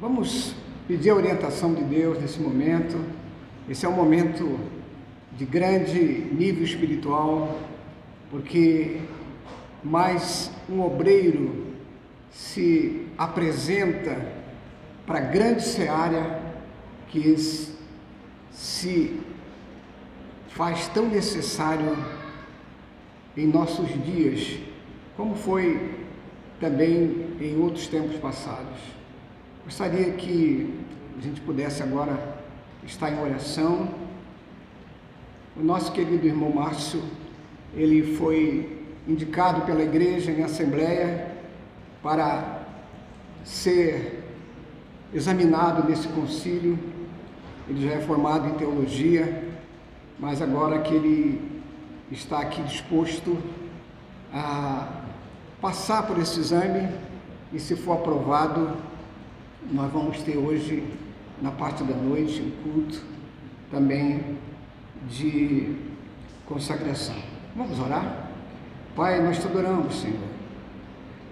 Vamos pedir a orientação de Deus nesse momento. Esse é um momento de grande nível espiritual, porque mais um obreiro se apresenta para a grande seara que se faz tão necessário em nossos dias, como foi também em outros tempos passados. Gostaria que a gente pudesse agora estar em oração. O nosso querido irmão Márcio, ele foi indicado pela igreja em assembleia para ser examinado nesse concílio. Ele já é formado em teologia, mas agora que ele está aqui disposto a passar por esse exame, e se for aprovado, nós vamos ter hoje, na parte da noite, um culto também de consagração. Vamos orar? Pai, nós te adoramos, Senhor.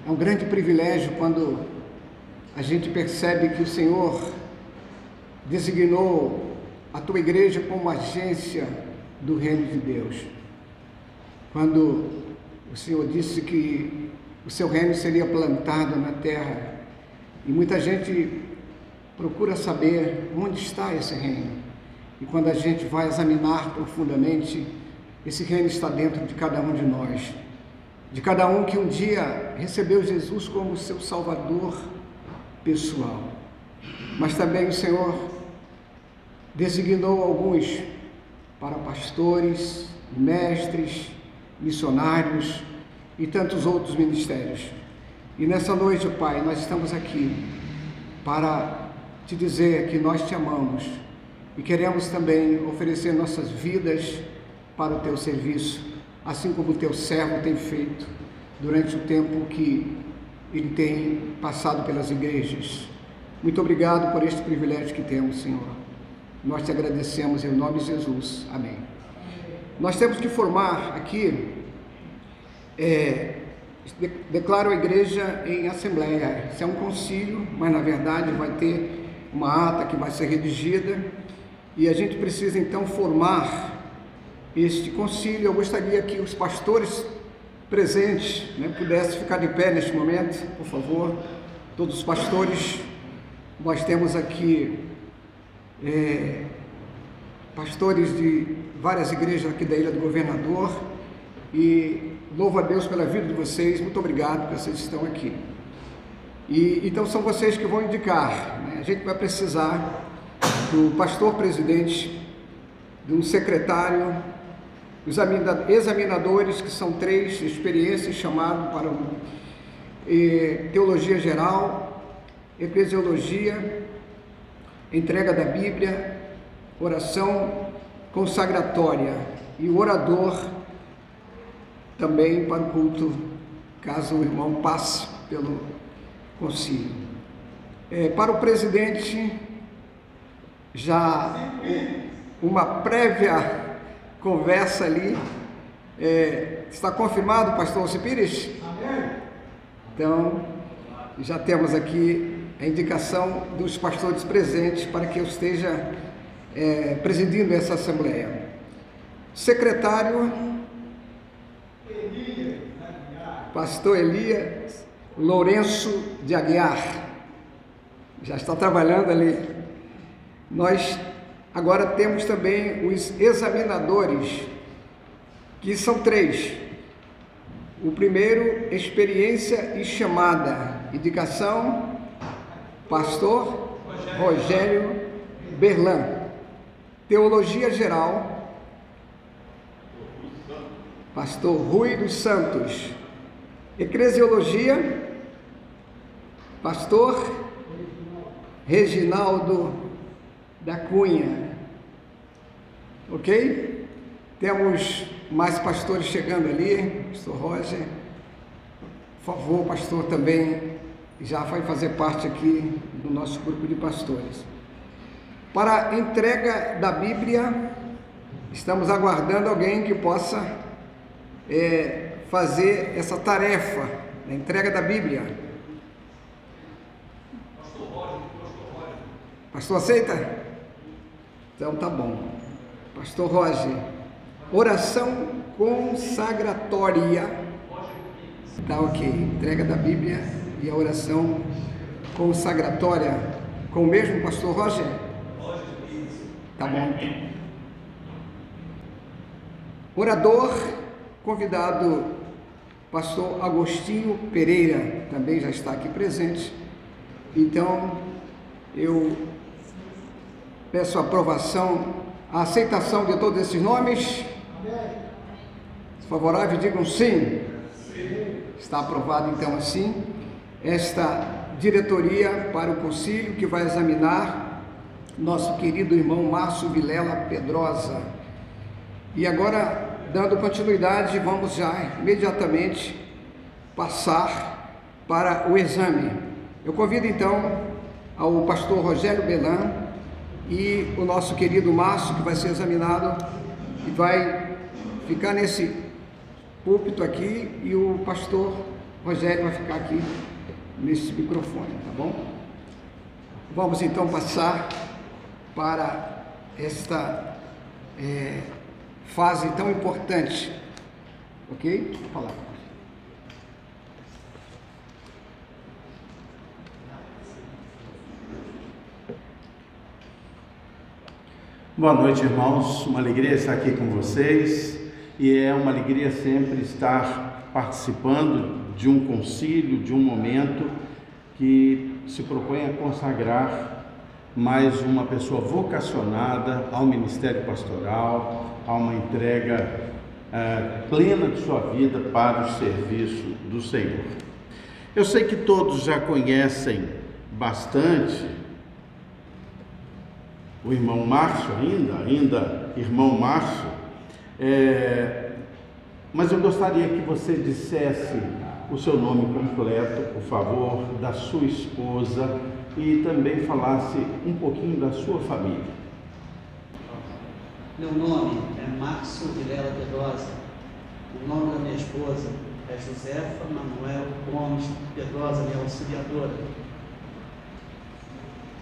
É um grande privilégio quando a gente percebe que o Senhor designou a tua igreja como agência do reino de Deus. Quando o Senhor disse que o seu reino seria plantado na terra, e muita gente procura saber onde está esse reino. E quando a gente vai examinar profundamente, esse reino está dentro de cada um de nós, de cada um que um dia recebeu Jesus como seu Salvador pessoal. Mas também o Senhor designou alguns para pastores, mestres, missionários e tantos outros ministérios. E nessa noite, Pai, nós estamos aqui para te dizer que nós te amamos e queremos também oferecer nossas vidas para o teu serviço, assim como o teu servo tem feito durante o tempo que ele tem passado pelas igrejas. Muito obrigado por este privilégio que temos, Senhor. Nós te agradecemos em nome de Jesus. Amém. Nós temos que formar aqui, declaro a igreja em assembleia. Isso é um concílio, mas na verdade vai ter uma ata que vai ser redigida e a gente precisa então formar este concílio. Eu gostaria que os pastores presentes pudessem ficar de pé neste momento, por favor. Todos os pastores. Nós temos aqui pastores de várias igrejas aqui da Ilha do Governador e louvo a Deus pela vida de vocês. Muito obrigado que vocês estão aqui. E então são vocês que vão indicar, A gente vai precisar do pastor presidente, de um secretário, dos examinadores, que são 3 experiências, chamados para teologia geral, eclesiologia, entrega da Bíblia, oração consagratória e o orador também para o culto, caso o irmão passe pelo concílio. Para o presidente, já uma prévia conversa ali, está confirmado, pastor Alcipires? Amém. Então, já temos aqui a indicação dos pastores presentes para que eu esteja presidindo essa assembleia. Secretário, pastor Elias Lourenço de Aguiar, já está trabalhando ali. Nós agora temos também os examinadores, que são 3. O primeiro, experiência e chamada, indicação, pastor Rogério Berlan. Teologia geral, pastor Rui dos Santos. Eclesiologia, pastor Reginaldo da Cunha. Ok? Temos mais pastores chegando ali. Pastor Roger, por favor, pastor também já vai fazer parte aqui do nosso grupo de pastores. Para a entrega da Bíblia, estamos aguardando alguém que possa fazer essa tarefa, a entrega da Bíblia. Pastor Roger, Pastor, aceita? Então tá bom. Pastor Roger, oração consagratória. Tá ok. Entrega da Bíblia e a oração consagratória com o mesmo pastor Roger? Tá bom então. Orador, convidado, pastor Agostinho Pereira, também já está aqui presente. Então, eu peço a aprovação, a aceitação de todos esses nomes. Se favoráveis, digam sim. Está aprovado então assim esta diretoria para o concílio que vai examinar nosso querido irmão Márcio Vilela Pedrosa. E agora, dando continuidade, vamos já imediatamente passar para o exame. Eu convido então ao pastor Rogério Belan e o nosso querido Márcio, que vai ser examinado e vai ficar nesse púlpito aqui, e o pastor Rogério vai ficar aqui nesse microfone, tá bom? Vamos então passar para esta fase tão importante, ok? Vou falar. Boa noite, irmãos. Uma alegria estar aqui com vocês, e é uma alegria sempre estar participando de um concílio, de um momento que se propõe a consagrar mais uma pessoa vocacionada ao ministério pastoral, a uma entrega plena de sua vida para o serviço do Senhor. Eu sei que todos já conhecem bastante o irmão Márcio, ainda irmão Márcio, mas eu gostaria que você dissesse o seu nome completo, por favor, da sua esposa, e também falasse um pouquinho da sua família. Meu nome é Márcio Vilela Pedrosa. O nome da minha esposa é Josefa Manuel Gomes Pedrosa, minha auxiliadora.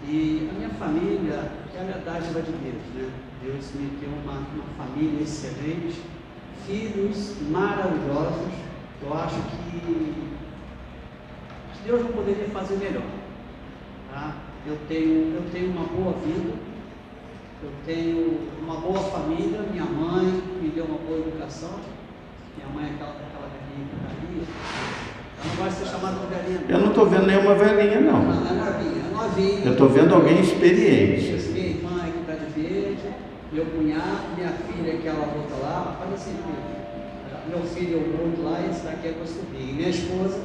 E a minha família é a dádiva de Deus, né? Deus me deu uma família excelente, filhos maravilhosos. Eu acho que Deus não poderia fazer melhor. Tá? Eu tenho uma boa vida, eu tenho uma boa família. Minha mãe me deu uma boa educação. Minha mãe é aquela velhinha que está ali. Ela não vai ser chamada de velhinha. Eu não estou vendo nenhuma velhinha, não. É novinha. Eu estou vendo alguém experiente. Minha irmã que está de verde, meu cunhado, minha filha que ela volta lá, olha assim, meu filho é o Bruno lá, e esse daqui é meu sobrinho. Minha esposa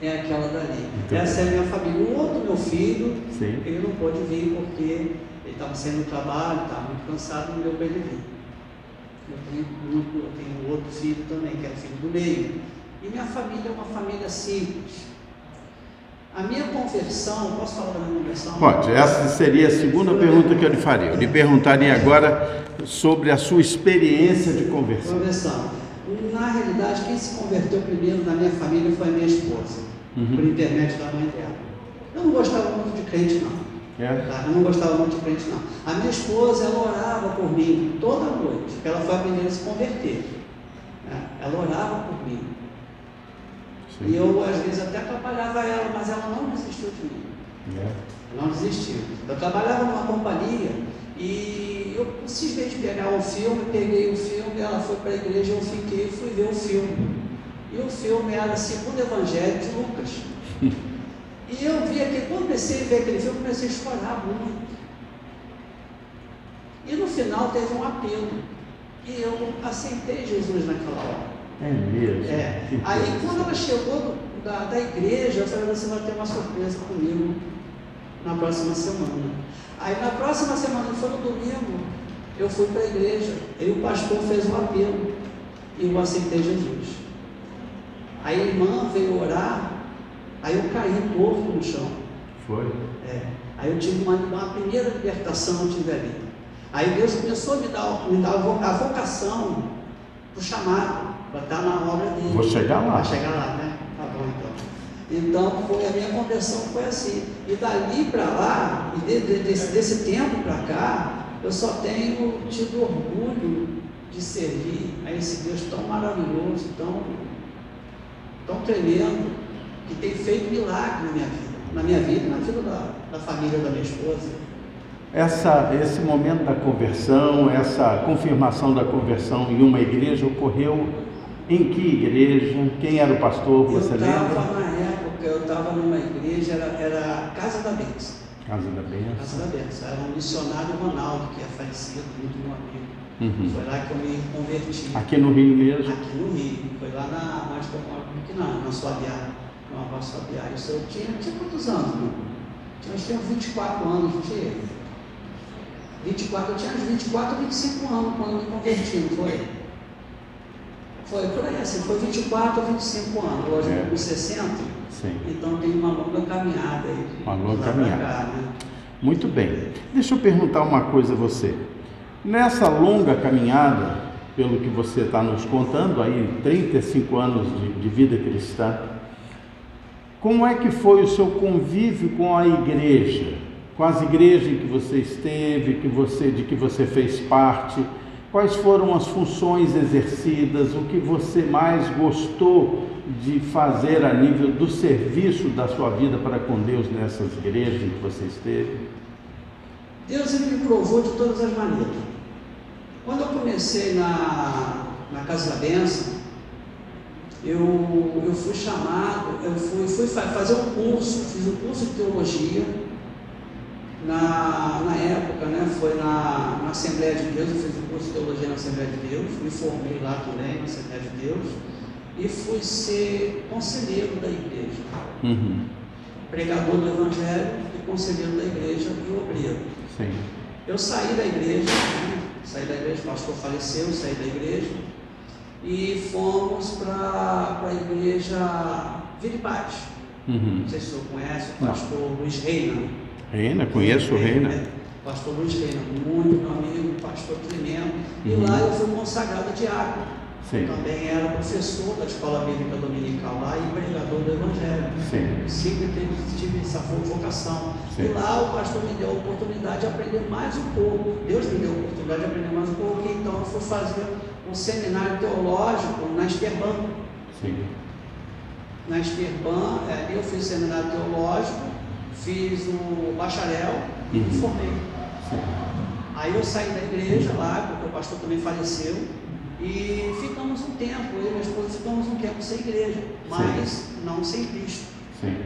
é aquela dali. Essa é a minha família. O outro, meu filho, sim, ele não pôde vir porque ele estava saindo do trabalho, estava muito cansado, não deu para ele vir. Eu tenho outro filho também, que é o filho do meio. E minha família é uma família simples. A minha conversão, posso falar da minha conversão? Pode, essa seria a segunda pergunta que eu lhe faria. Eu lhe perguntaria agora sobre a sua experiência de conversão. Na realidade, quem se converteu primeiro na minha família foi a minha esposa, por intermédio da mãe dela. Eu não gostava muito de crente, não. Tá? Eu não gostava muito de crente, não. A minha esposa, ela orava por mim toda noite, porque ela foi a primeira a se converter. Ela orava por mim. Sim. E eu, às vezes, até atrapalhava ela, mas ela não desistiu de mim. Não desistiu. Eu trabalhava numa companhia e eu cismei de pegar o filme, peguei o filme, ela foi para a igreja, eu fiquei e fui ver o filme. E o filme era o segundo evangelho de Lucas. E eu vi aquele, quando comecei a ver aquele filme, comecei a chorar muito. E no final teve um apelo. E eu aceitei Jesus naquela hora. É mesmo? Aí quando ela chegou da igreja, eu falei, você vai ter uma surpresa comigo na próxima semana. Aí na próxima semana, foi no domingo, eu fui para a igreja, aí o pastor fez um apelo, e eu aceitei Jesus. Aí a irmã veio orar, aí eu caí torto no chão. Foi? Aí eu tive uma primeira libertação, eu tive ali. Aí Deus começou a me dar a vocação, o chamado, para estar na obra dele. Vou chegar lá. Vai chegar lá, né? Tá bom então. Então, a minha conversão foi assim. E dali para lá, e desse tempo para cá, eu só tenho tido orgulho de servir a esse Deus tão maravilhoso, tão tremendo, que tem feito milagre na minha vida e na vida da família da minha esposa. Esse momento da conversão, essa confirmação da conversão em uma igreja ocorreu em que igreja? Quem era o pastor? Você lembra? Eu estava numa igreja, era Casa da Bênção. Casa da Bênção. Casa da Bênção. Era um missionário Ronaldo, que é falecido, muito meu amigo. Foi lá que eu me converti. Aqui no Rio mesmo? Aqui no Rio. Foi lá onde eu moro, aqui na Suaviária. Na Rua Suaviária. Eu tinha quantos anos, meu? Eu tinha 24 anos, não tinha? 24, eu tinha uns 24 ou 25 anos quando me converti, não foi? Foi por aí, assim, foi 24 ou 25 anos. Hoje eu estou com 60. Sim. Então tem uma longa caminhada aí. Uma longa caminhada. Cá, né? Muito bem. Deixa eu perguntar uma coisa a você. Nessa longa caminhada, pelo que você está nos contando, aí 35 anos de vida cristã, como é que foi o seu convívio com a igreja? Com as igrejas em que você esteve, de que você fez parte? Quais foram as funções exercidas? O que você mais gostou de fazer a nível do serviço da sua vida para com Deus nessas igrejas em que você esteve? Deus me provou de todas as maneiras. Quando eu comecei na Casa da Bênção, eu fui chamado, eu fui fazer um curso, fiz um curso de teologia. Na época, né, foi na Assembleia de Deus, eu fiz um curso de teologia na Assembleia de Deus, me formei lá também na Assembleia de Deus e fui ser conselheiro da igreja, pregador do Evangelho e conselheiro da igreja e obreiro. Sim. Eu saí da igreja, o pastor faleceu, saí da igreja e fomos para a igreja Vida e Paz. Não sei se o senhor conhece o pastor Luiz Reina. Reina, conheço o Reina. Pastor Luiz Reina, muito meu amigo, pastor tremendo. E lá eu fui consagrado diácono. Sim. Também era professor da escola bíblica dominical lá e pregador do Evangelho. Sim. Sempre tive essa vocação. Sim. E lá o pastor me deu a oportunidade de aprender mais um pouco. Deus me deu a oportunidade de aprender mais um pouco. Então eu fui fazer um seminário teológico na Esperban. Sim. Na Esperban, eu fiz o seminário teológico. Fiz o bacharel e me formei. Sim. Aí eu saí da igreja lá, porque o pastor também faleceu, e ficamos um tempo, eu e minha esposa ficamos um tempo sem igreja, mas não sem Cristo. Sim.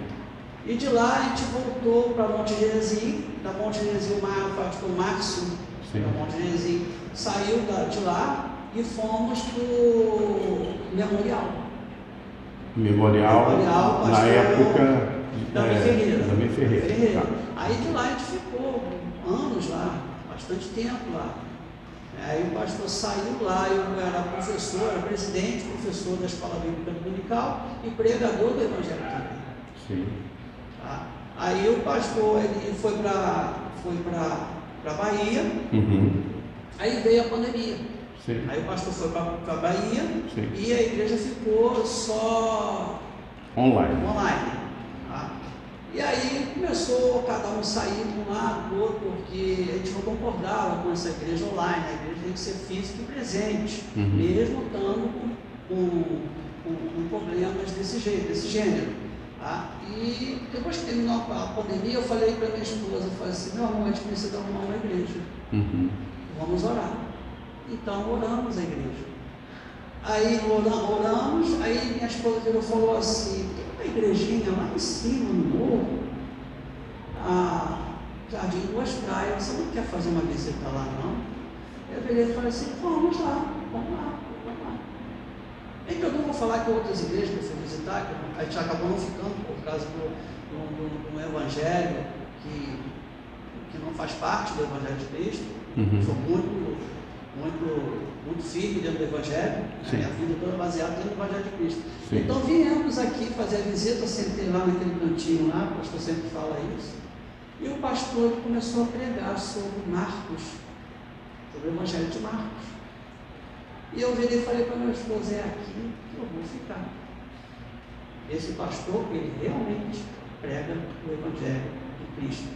E de lá a gente voltou para Monte Gerizim, da Monte Gerizim o pastor Márcio, da Monte Gerizim, saiu de lá e fomos para o Memorial, na época da Minha Ferreira. Tá. Aí de lá a gente ficou anos lá, bastante tempo lá. Aí o pastor saiu lá, eu era professor, era presidente, professor da Escola Bíblica Dominical e pregador do Evangelho também. Sim. Tá? Aí o pastor ele foi para Bahia, aí veio a pandemia. Sim. Aí o pastor foi para Bahia. Sim. E a igreja ficou só online. Tá? E aí começou cada um sair de um lado do outro, porque a gente não concordava com essa igreja online. A igreja tem que ser física e presente, mesmo estando com problemas desse gênero. Tá? E depois que terminou a pandemia, eu falei para minha esposa, eu falei assim, meu amor, a gente precisa arrumar uma igreja. Vamos orar. Então oramos a igreja. Aí oramos, aí minha esposa falou assim, tem uma igrejinha lá em cima no morro, Jardim Duas Praias, você não quer fazer uma visita lá não? Eu virei e falei assim, vamos lá. Bem que eu não vou falar que outras igrejas que eu fui visitar, que a gente acabou não ficando por causa do evangelho que não faz parte do Evangelho de Cristo. Sou muito firme dentro do Evangelho, a minha vida toda baseada dentro do Evangelho de Cristo. Sim. Então viemos aqui fazer a visita, sentei lá naquele cantinho lá, o pastor sempre fala isso, e o pastor começou a pregar sobre Marcos, sobre o Evangelho de Marcos. E eu virei e falei para minha esposa, é aqui que eu vou ficar. esse pastor, ele realmente prega o Evangelho de Cristo.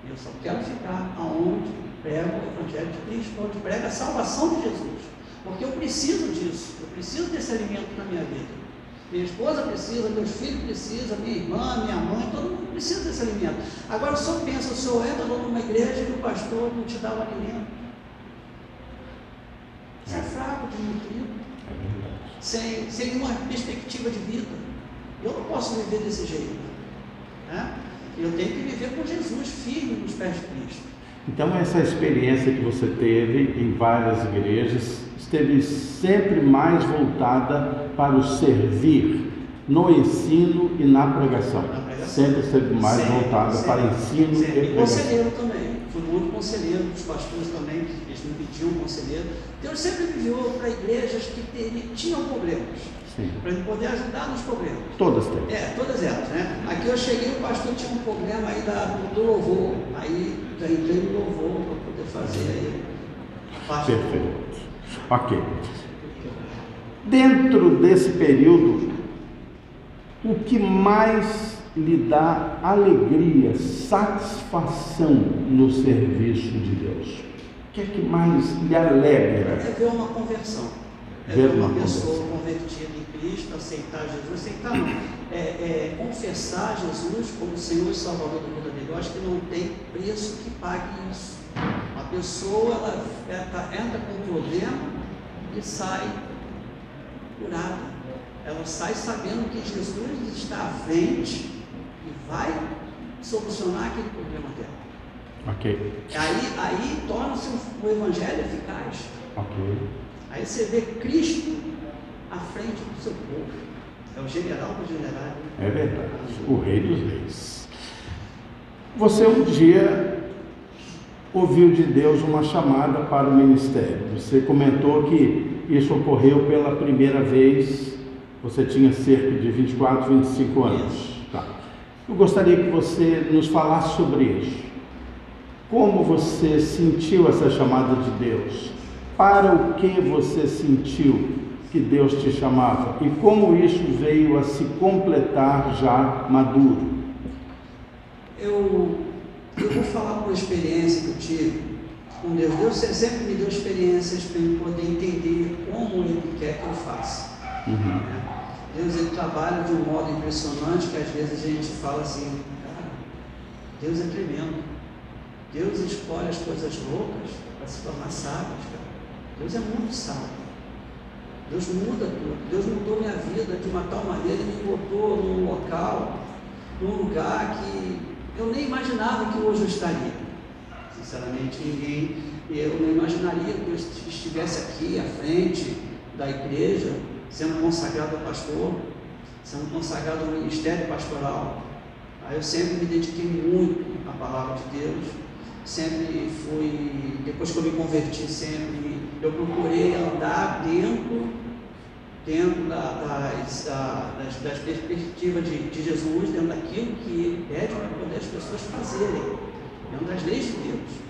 Eu só quero ficar aonde prega o Evangelho de Cristo, onde prega a salvação de Jesus. Porque eu preciso disso, eu preciso desse alimento na minha vida. Minha esposa precisa, meus filhos precisam, minha irmã, minha mãe, todo mundo precisa desse alimento. Agora o senhor pensa, o senhor entra numa igreja e o pastor não te dá o alimento. Você é fraco de nutrido, sem nenhuma perspectiva de vida. Eu não posso viver desse jeito, né? Eu tenho que viver com Jesus firme nos pés de Cristo. Então essa experiência que você teve em várias igrejas esteve sempre mais voltada para o servir no ensino e na pregação. Sempre esteve mais voltada para ensino e pregação. Conselheiro também. Fui muito conselheiro dos pastores também, eles me pediam um conselheiro. Deus sempre me enviou para igrejas que tinham problemas. Para ele poder ajudar nos problemas. Todas têm. Todas elas, né? Aqui eu cheguei, o pastor tinha um problema aí do louvor. Aí já entrei no louvor para poder fazer aí a parte. Perfeito. Ok. Dentro desse período, o que mais lhe dá alegria, satisfação no serviço de Deus? O que é que mais lhe alegra? É ver uma conversão. É ver uma pessoa convertida em Cristo, aceitar Jesus, aceitar não, confessar Jesus como Senhor e Salvador da vida dele. Eu acho que não tem preço que pague isso. A pessoa ela entra com um problema e sai curada. Ela sai sabendo que Jesus está à frente e vai solucionar aquele problema dela. Ok. Aí torna-se o Evangelho eficaz. Ok. Aí você vê Cristo à frente do seu povo. É o general do general. É verdade, o rei dos reis. Você um dia ouviu de Deus uma chamada para o ministério. Você comentou que isso ocorreu pela primeira vez, você tinha cerca de 24, 25 anos. Tá. Eu gostaria que você nos falasse sobre isso. Como você sentiu essa chamada de Deus? Para o que você sentiu que Deus te chamava? E como isso veio a se completar já maduro? Eu vou falar uma experiência que eu tive com Deus. Deus sempre me deu experiências para eu poder entender como Ele quer que eu faça. Deus, Ele trabalha de um modo impressionante que às vezes a gente fala assim, cara, Deus é tremendo. Deus escolhe as coisas loucas para se tornar sábias, cara. Deus é muito sábio. Deus muda tudo. Deus mudou minha vida de uma tal maneira, Ele me botou num local, num lugar que eu nem imaginava que hoje eu estaria. Sinceramente, eu não imaginaria que eu estivesse aqui à frente da igreja, sendo consagrado a pastor, sendo consagrado ao ministério pastoral. Aí eu sempre me dediquei muito à palavra de Deus. Sempre fui, depois que eu me converti, eu procurei andar dentro das perspectivas de Jesus, dentro daquilo que Ele pede para poder as pessoas fazerem, dentro das leis de Deus.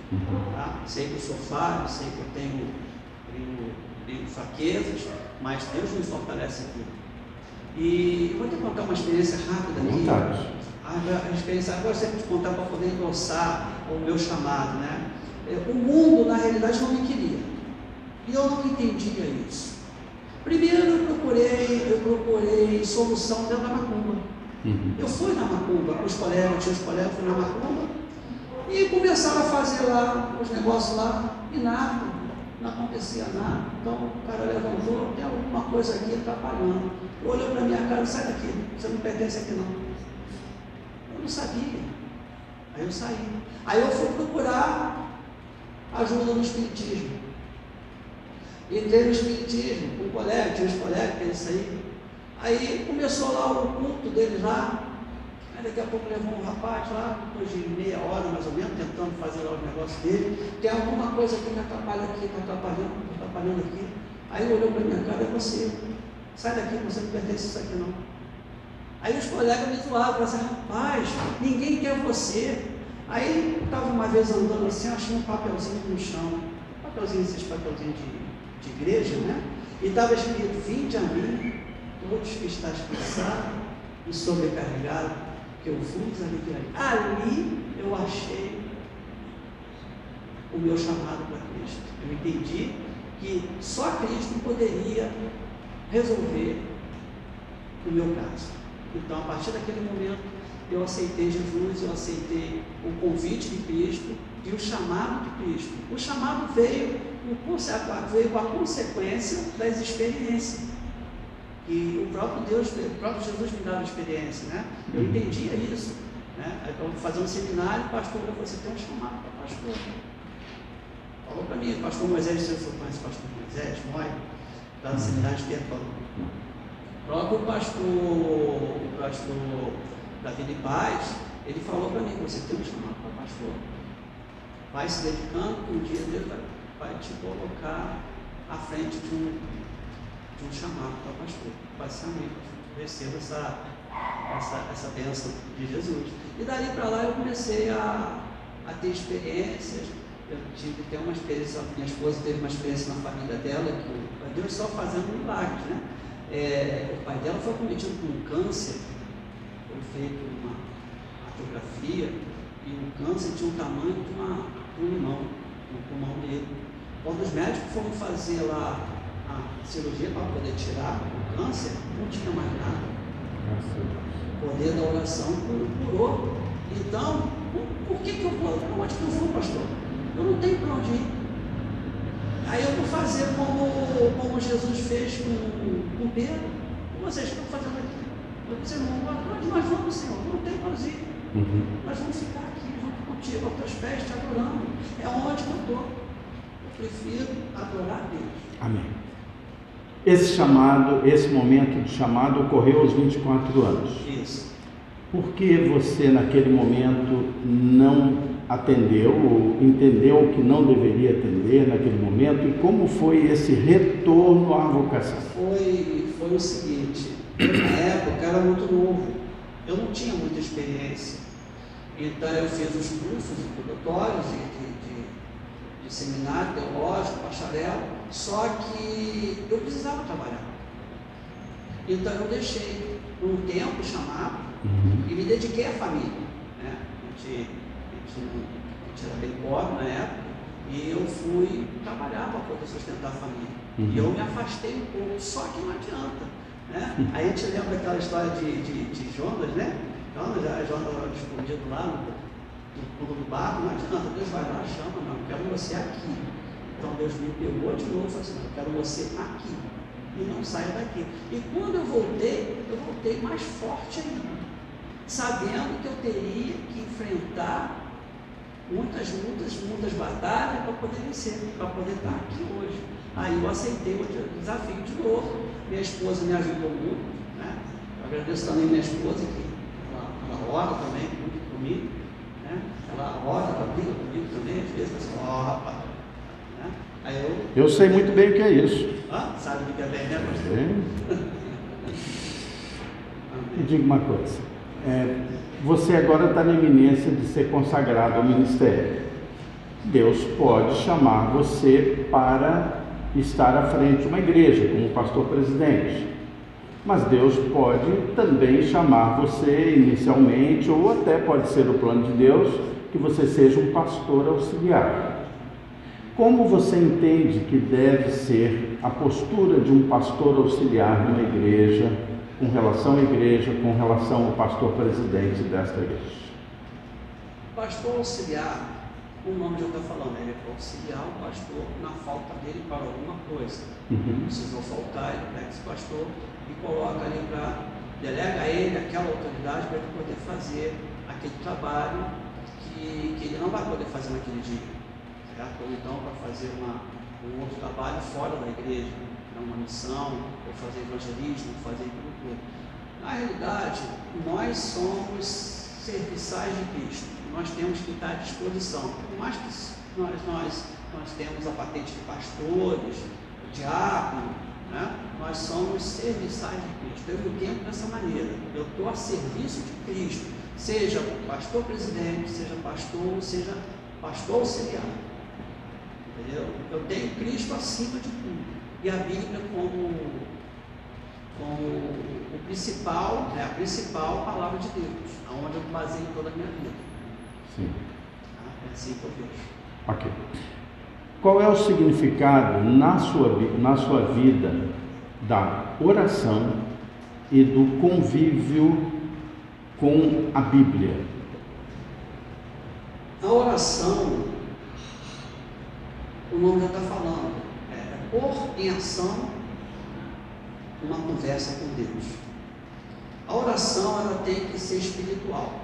Tá? Sei que eu sou falho, sei que eu tenho fraquezas, mas Deus me fortalece aqui. E vou te contar uma experiência rápida aqui. A experiência, agora eu sempre te contar para poder endossar o meu chamado, né? O mundo, na realidade, não me queria. E eu não entendia isso. Primeiro eu procurei solução dentro da macumba. Eu fui na macumba com os colegas, tinha os colegas, fui na macumba e começaram a fazer lá os negócios lá e nada, não acontecia nada. Então o cara levantou, tem alguma coisa aqui atrapalhando. Olhou para minha cara, sai daqui, você não pertence aqui não. Eu não sabia. Aí eu saí. Aí eu fui procurar ajuda no espiritismo. Entrei no espiritismo com um colega, tinha uns colegas que eles saíram. Aí começou lá o culto deles lá. Aí daqui a pouco levou um rapaz lá, depois de meia hora mais ou menos, tentando fazer lá os negócios dele. Tem alguma coisa aqui que atrapalha aqui, que atrapalhando aqui. Aí ele olhou para minha cara, é você. Sai daqui, você não pertence a isso aqui não. Aí os colegas me zoavam, falaram assim, rapaz, ninguém quer você. Aí eu estava uma vez andando assim, achei um papelzinho no chão, esses papelzinhos de igreja, né? E estava escrito, vinde a mim, todos que estáis cansados e sobrecarregado, que eu fui desaliviado. Ali eu achei o meu chamado para Cristo. Eu entendi que só Cristo poderia resolver o meu caso. Então, a partir daquele momento, eu aceitei Jesus, eu aceitei o convite de Cristo e o chamado de Cristo. O chamado veio com a consequência das experiências. E o próprio Deus, o próprio Jesus me dava experiência, né? Eu entendia isso, né? Então, fazer um seminário, pastor, você tem um chamado para pastor. Falou para mim, pastor Moisés, se eu conhece o pastor Moisés, Moisés, está no seminário de Pedro. O próprio pastor Davi de Paz, ele falou para mim, você tem um chamado para pastor. Vai se dedicando, que um dia Deus vai te colocar à frente de um chamado para pastor. Basicamente, recebo essa bênção de Jesus. E dali para lá eu comecei a ter experiências. Eu tive que ter uma experiência, minha esposa teve uma experiência na família dela, que Deus só fazendo milagres, né? O pai dela foi acometido com um câncer, foi feito uma radiografia, e o câncer tinha o tamanho de um limão no pulmão dele. Quando os médicos foram fazer lá a cirurgia para poder tirar o câncer, não tinha mais nada. O poder da oração curou. Então, por que eu vou? Onde que eu vou, pastor? Eu não tenho para onde ir. Aí eu vou fazer como Jesus fez com Pedro. Vocês estão fazendo aqui. Eu disse, onde nós vamos, Senhor? Não tem para onde ir. Nós vamos ficar aqui junto contigo, aos teus pés, te adorando. É onde que eu estou. Eu prefiro adorar a Deus. Amém. Esse momento de chamado ocorreu aos 24 anos. Isso. Por que você, naquele momento, não atendeu, ou entendeu que não deveria atender naquele momento, e como foi esse retorno à vocação? Foi o seguinte, na época era muito novo, eu não tinha muita experiência, então eu fiz os cursos introdutórios de seminário teológico, bacharel, só que eu precisava trabalhar. Então eu deixei um tempo chamado e me dediquei à família, né? A gente era bem pobre na época, e eu fui trabalhar para poder sustentar a família. E eu me afastei um pouco, só que não adianta, né? Aí a gente lembra aquela história de Jonas, né? Jonas estava escondido lá no fundo do barco, não adianta, Deus vai lá, chama, não, eu quero você aqui. Então Deus me pegou de novo e falou assim, eu quero você aqui, e não saia daqui. E quando eu voltei mais forte ainda, sabendo que eu teria que enfrentar muitas lutas, muitas batalhas para poder vencer, para poder estar aqui hoje. Aí eu aceitei o desafio de novo. Minha esposa me ajudou muito, né? Eu agradeço também minha esposa, que ela ora também muito comigo, né? Ela ora, ela briga comigo também, às vezes, assim, rapaz. Né? Aí eu sei muito bem o que é isso. Sabe o que é bem, né, pastor? Me diga uma coisa. Você agora está na iminência de ser consagrado ao ministério. Deus pode chamar você para estar à frente de uma igreja, como pastor presidente. Mas Deus pode também chamar você inicialmente, ou até pode ser o plano de Deus, que você seja um pastor auxiliar. Como você entende que deve ser a postura de um pastor auxiliar numa igreja, com relação à igreja, com relação ao pastor presidente desta igreja? Pastor auxiliar, o nome já está falando, ele é para auxiliar o pastor na falta dele para alguma coisa. Precisou faltar, ele pega esse pastor e coloca ali delega a ele aquela autoridade para ele poder fazer aquele trabalho que ele não vai poder fazer naquele dia, certo? Ou então para fazer um outro trabalho fora da igreja, uma missão, ou fazer evangelismo, fazer tudo. Na realidade, nós somos serviçais de Cristo, nós temos que estar à disposição. Por mais que nós temos a patente de pastores, diácono, né? Nós somos serviçais de Cristo. Eu me entendo dessa maneira, eu estou a serviço de Cristo, seja pastor presidente, seja pastor auxiliar. Entendeu? Eu tenho Cristo acima de tudo. E a Bíblia, como como o principal, a principal palavra de Deus, aonde eu baseio toda a minha vida. Sim. É assim que eu vejo. Ok. Qual é o significado na sua vida da oração e do convívio com a Bíblia? A oração, o nome já está falando, é pôr em ação uma conversa com Deus. A oração, ela tem que ser espiritual.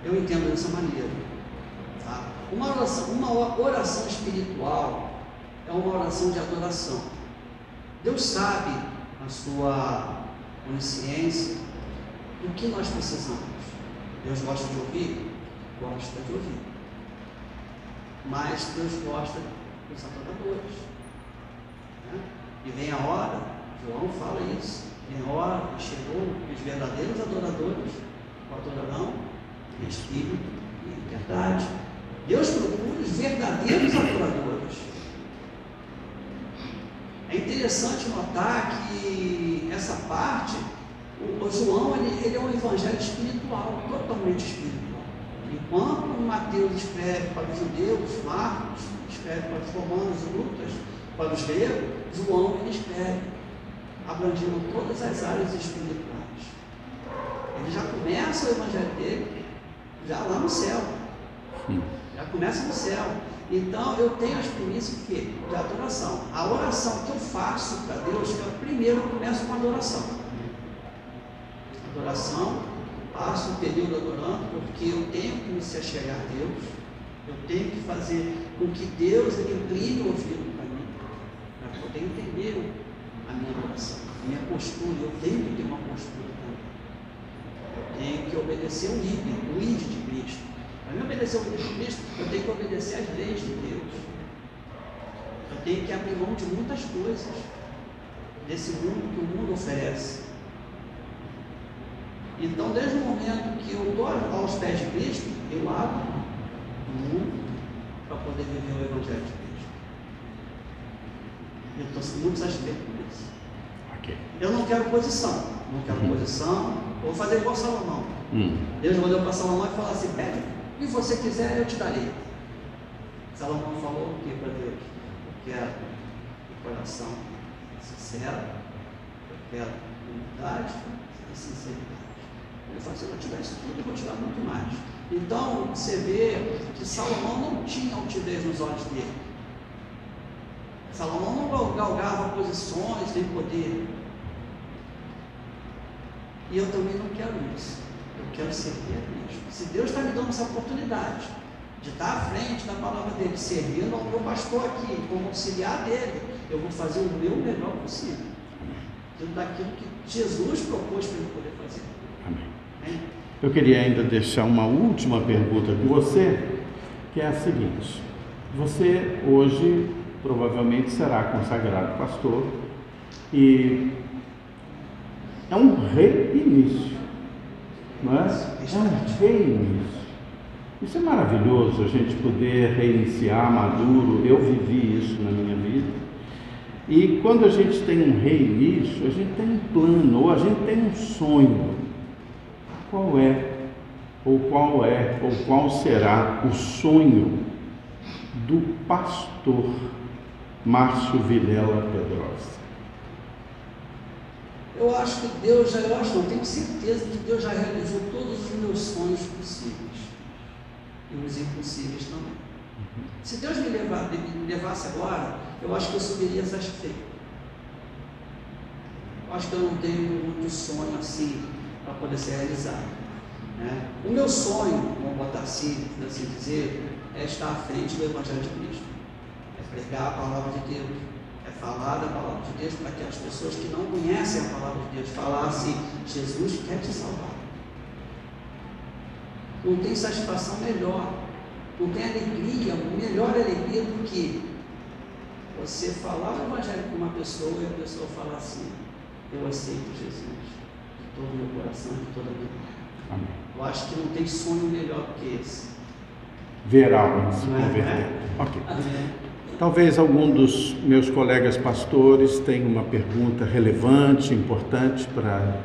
Eu entendo dessa maneira. Tá? Uma oração espiritual é uma oração de adoração. Deus sabe, na sua onisciência, do que nós precisamos. Deus gosta de ouvir? Gosta de ouvir. Mas Deus gosta dos adoradores. Né? E vem a hora, João fala isso, vem a hora, chegou os verdadeiros adoradores, o adorarão em espírito e em verdade. Deus procura os verdadeiros adoradores. É interessante notar que essa parte, o João, ele é um evangelho espiritual, totalmente espiritual. Enquanto Mateus escreve para os judeus, Marcos escreve para os romanos e Lucas para os gregos, João ele escreve, abrangindo todas as áreas espirituais. Ele já começa o evangelho dele, já lá no céu. Já começa no céu. Então eu tenho as primícias de adoração. A oração que eu faço para Deus, primeiro eu começo com a adoração. Adoração, passo um período adorando, porque eu tenho que me chegar a Deus, eu tenho que fazer com que Deus incline o ouvido para mim, para poder entender a minha adoração, a minha postura. Eu tenho que ter uma postura também. Eu tenho que obedecer o ID de Cristo. Para mim obedecer o ID de Cristo, eu tenho que obedecer às leis de Deus. Eu tenho que abrir mão de muitas coisas desse mundo que o mundo oferece. Então, desde o momento que eu estou aos pés de Cristo, eu abro o mundo para poder viver o Evangelho de Cristo. Eu estou muito satisfeito com isso. Okay. Eu não quero posição. Vou fazer igual Salomão. Deus mandou para Salomão e falou assim: pede, e se você quiser, eu te darei. Salomão falou o que para Deus? Eu quero um coração sincero, eu quero humildade e sinceridade. Ele falou: se eu tiver isso tudo, eu vou te dar muito mais. Então, você vê que Salomão não tinha altivez nos olhos dele. Salomão não galgava posições nem poder. E eu também não quero isso. Eu quero servir a Cristo. Se Deus está me dando essa oportunidade de estar à frente da palavra dele, servindo ao meu pastor aqui, como auxiliar dele, eu vou fazer o meu melhor possível. Dentro daquilo que Jesus propôs para ele poder fazer. Amém. Eu queria ainda deixar uma última pergunta com você, que é a seguinte: você hoje provavelmente será consagrado pastor e é um reinício, não é? É um reinício. Isso é maravilhoso, a gente poder reiniciar maduro. Eu vivi isso na minha vida. E quando a gente tem um reinício, a gente tem um plano, ou a gente tem um sonho. Qual será o sonho do pastor Márcio Vilela Pedrosa? Eu acho que tenho certeza que Deus já realizou todos os meus sonhos possíveis e os impossíveis também. Se Deus me levasse agora, eu acho que eu subiria satisfeito. Eu acho que eu não tenho muito sonho assim para poder ser realizado. Né? O meu sonho, vamos botar assim dizer, é estar à frente do Evangelho de Cristo, é pregar a palavra de Deus, é falar da palavra de Deus para que as pessoas que não conhecem a palavra de Deus falassem: Jesus quer te salvar. Não tem satisfação melhor, não tem alegria, melhor alegria do que você falar o Evangelho com uma pessoa e a pessoa falar assim: eu aceito Jesus de todo o meu coração, de toda a minha vida. Amém. Eu acho que não tem sonho melhor que esse. Ver almas se converter. Ok. Talvez algum dos meus colegas pastores tenha uma pergunta relevante, importante para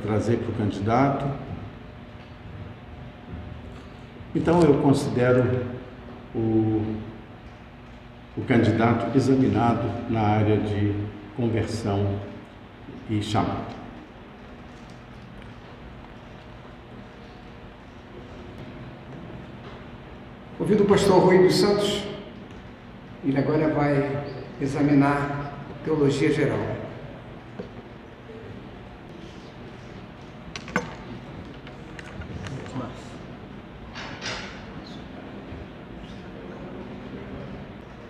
trazer para o candidato. Então eu considero o candidato examinado na área de conversão e chamado. Convido o pastor Rui dos Santos, ele agora vai examinar teologia geral.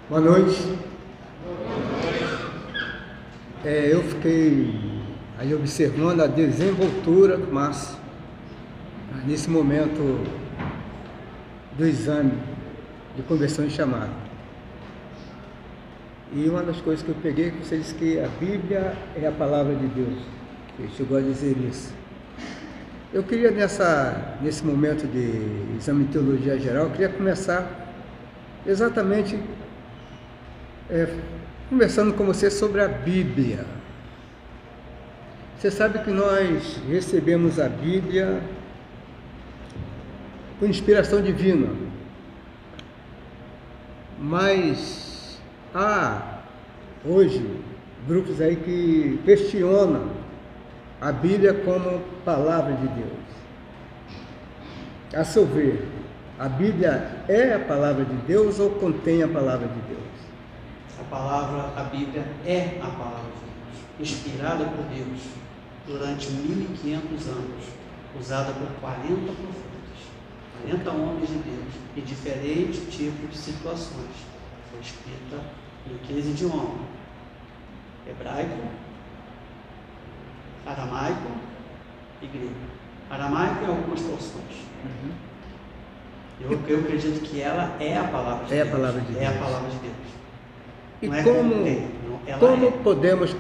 Boa noite. Eu fiquei aí observando a desenvoltura do Márcio nesse momento do exame de conversão e chamado. E uma das coisas que eu peguei, que você disse que a Bíblia é a palavra de Deus. Ele chegou a dizer isso. Eu queria nesse momento de exame de teologia geral, eu queria começar exatamente conversando com você sobre a Bíblia. Você sabe que nós recebemos a Bíblia com inspiração divina, mas há hoje grupos aí que questionam a Bíblia como palavra de Deus. A seu ver, a Bíblia é a palavra de Deus ou contém a palavra de Deus? A Bíblia é a palavra de Deus, inspirada por Deus durante 1500 anos, usada por 40 profetas, 40 homens de Deus, em diferentes tipos de situações. Foi escrita em 15 idiomas: hebraico, aramaico e grego. Aramaico em algumas porções. Eu acredito que ela é a palavra de Deus. É a palavra de Deus. É a palavra de Deus. E como podemos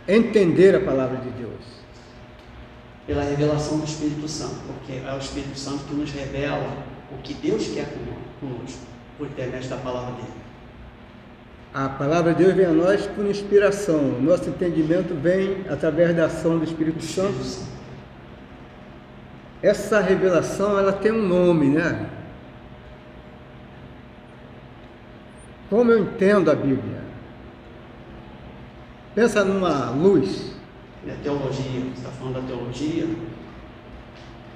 entender a palavra de Deus? Pela revelação do Espírito Santo, porque é o Espírito Santo que nos revela o que Deus quer conosco, por intermédio da palavra dele. A palavra de Deus vem a nós por inspiração, nosso entendimento vem através da ação do Espírito Santo. Essa revelação, ela tem um nome, né? Como eu entendo a Bíblia? Pensa numa luz. É teologia, você está falando da teologia?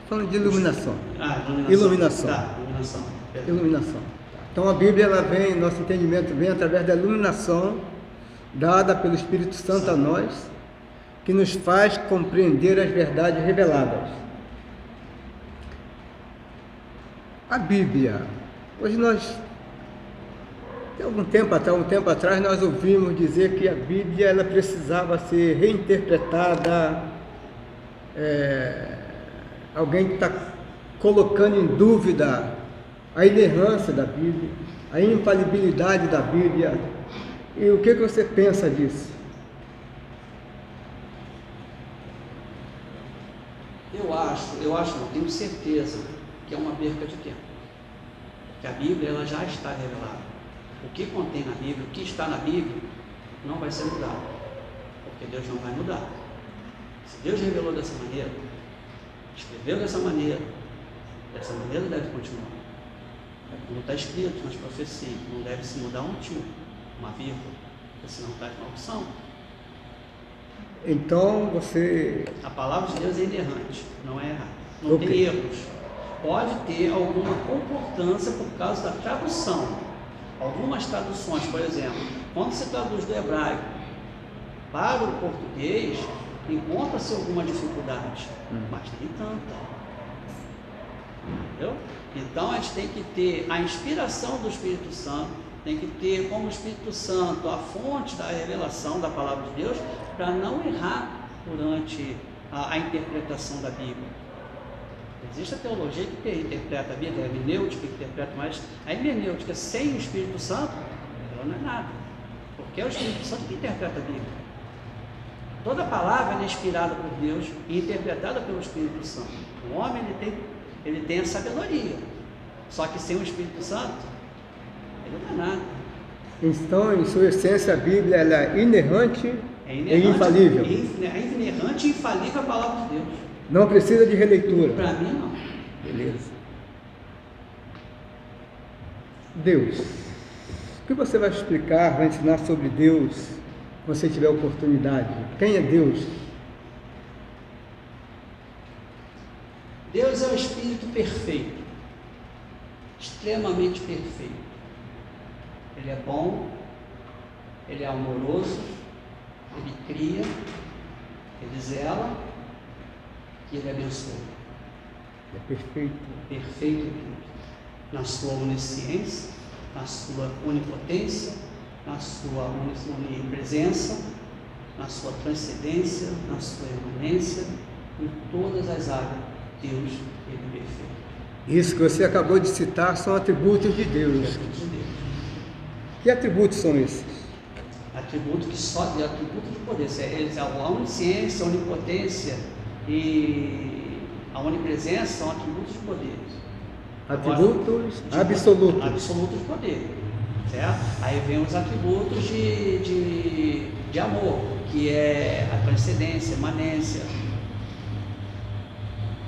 Falando de iluminação. Iluminação. Iluminação. Então a Bíblia, ela vem, nosso entendimento vem através da iluminação dada pelo Espírito Santo a nós, que nos faz compreender as verdades reveladas. A Bíblia, hoje nós, um tempo atrás, nós ouvimos dizer que a Bíblia ela precisava ser reinterpretada. Alguém está colocando em dúvida a inerrância da Bíblia, a infalibilidade da Bíblia. E o que você pensa disso? Eu acho, não tenho certeza que é uma perca de tempo. Que a Bíblia ela já está revelada. O que contém na Bíblia, o que está na Bíblia, não vai ser mudado, porque Deus não vai mudar. Se Deus revelou dessa maneira, escreveu dessa maneira deve continuar. Como está escrito nas profecias, não deve se mudar um tio, uma vírgula, porque senão traz maldição. Então você... A palavra de Deus é inerrante, não é errada, não tem erros. Pode ter alguma concordância por causa da tradução. Algumas traduções, por exemplo, quando se traduz do hebraico para o português, encontra-se alguma dificuldade, mas nem tanta. Entendeu? Então a gente tem que ter a inspiração do Espírito Santo, tem que ter como Espírito Santo a fonte da revelação da palavra de Deus, para não errar durante a interpretação da Bíblia. Existe a teologia que interpreta a Bíblia, a hermenêutica que interpreta, mas a hermenêutica sem o Espírito Santo, ela não é nada, porque é o Espírito Santo que interpreta a Bíblia. Toda palavra é inspirada por Deus e interpretada pelo Espírito Santo. O homem ele tem a sabedoria, só que sem o Espírito Santo, ele não é nada. Então, em sua essência, a Bíblia ela é inerrante e infalível. É inerrante e infalível a palavra de Deus. Não precisa de releitura. Para mim, não. Beleza. Deus. O que você vai explicar, vai ensinar sobre Deus, quando você tiver oportunidade? Quem é Deus? Deus é o Espírito perfeito, extremamente perfeito. Ele é bom, Ele é amoroso, Ele cria, Ele zela e Ele abençoa. É perfeito. Perfeito em tudo. Na sua onisciência, na sua onipotência, na sua onipresença, na sua transcendência, na sua imanência, em todas as áreas, Deus, Ele é perfeito. Isso que você acabou de citar são atributos de Deus. Atributos de Deus. Que atributos são esses? Atributo que só de atributo de poder. Eles a onisciência, a onipotência e a onipresença são atributos de poder. Atributos absolutos. Absolutos de poder. Certo? Aí vem os atributos de amor, que é a transcendência, a imanência.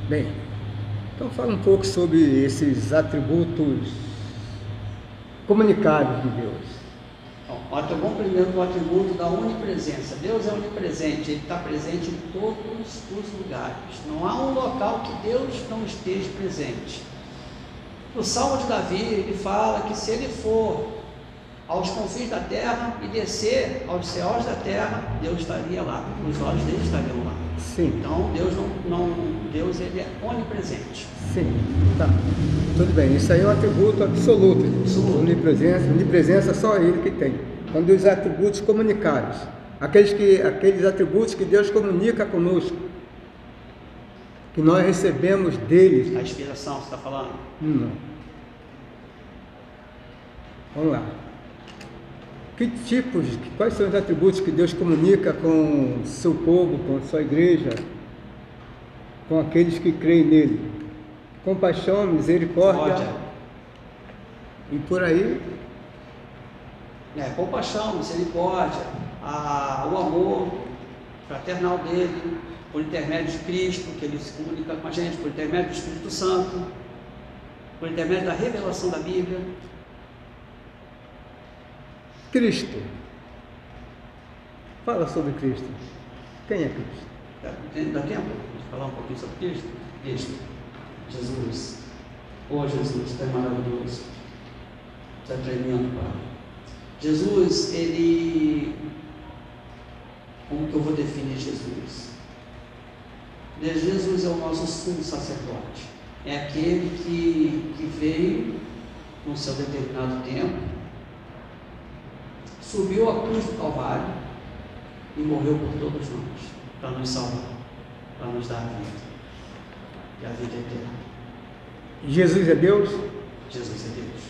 Bem, então fala um pouco sobre esses atributos comunicáveis de Deus. Então, vamos primeiro com o atributo da onipresença. Deus é onipresente, Ele está presente em todos os lugares. Não há um local que Deus não esteja presente. No Salmo de Davi, ele fala que se ele for aos confins da terra e descer aos céus da terra, Deus estaria lá, os olhos dele estariam lá. Sim. Então, Deus ele é onipresente. Sim, tá. Tudo bem, isso aí é um atributo absoluto. Onipresença só Ele que tem. Quando os atributos comunicáveis, aqueles atributos que Deus comunica conosco, que nós recebemos dele. A inspiração, você está falando? Não. Vamos lá. Quais são os atributos que Deus comunica com seu povo, com sua igreja, com aqueles que creem nele? Compaixão, misericórdia e por aí. Compaixão, misericórdia, o amor fraternal dele, por intermédio de Cristo, que ele se comunica com a gente, por intermédio do Espírito Santo, por intermédio da revelação da Bíblia. Cristo. Fala sobre Cristo. Quem é Cristo? Dá tempo de falar um pouquinho sobre Cristo? Cristo. Jesus. Jesus, tu é maravilhoso. Tu é tremendo, Pai. Jesus, ele... Como que eu vou definir Jesus? Jesus é o nosso sumo sacerdote. É aquele que veio no seu determinado tempo, subiu à cruz do Calvário e morreu por todos nós, para nos salvar, para nos dar a vida, e a vida eterna. Jesus é Deus? Jesus é Deus.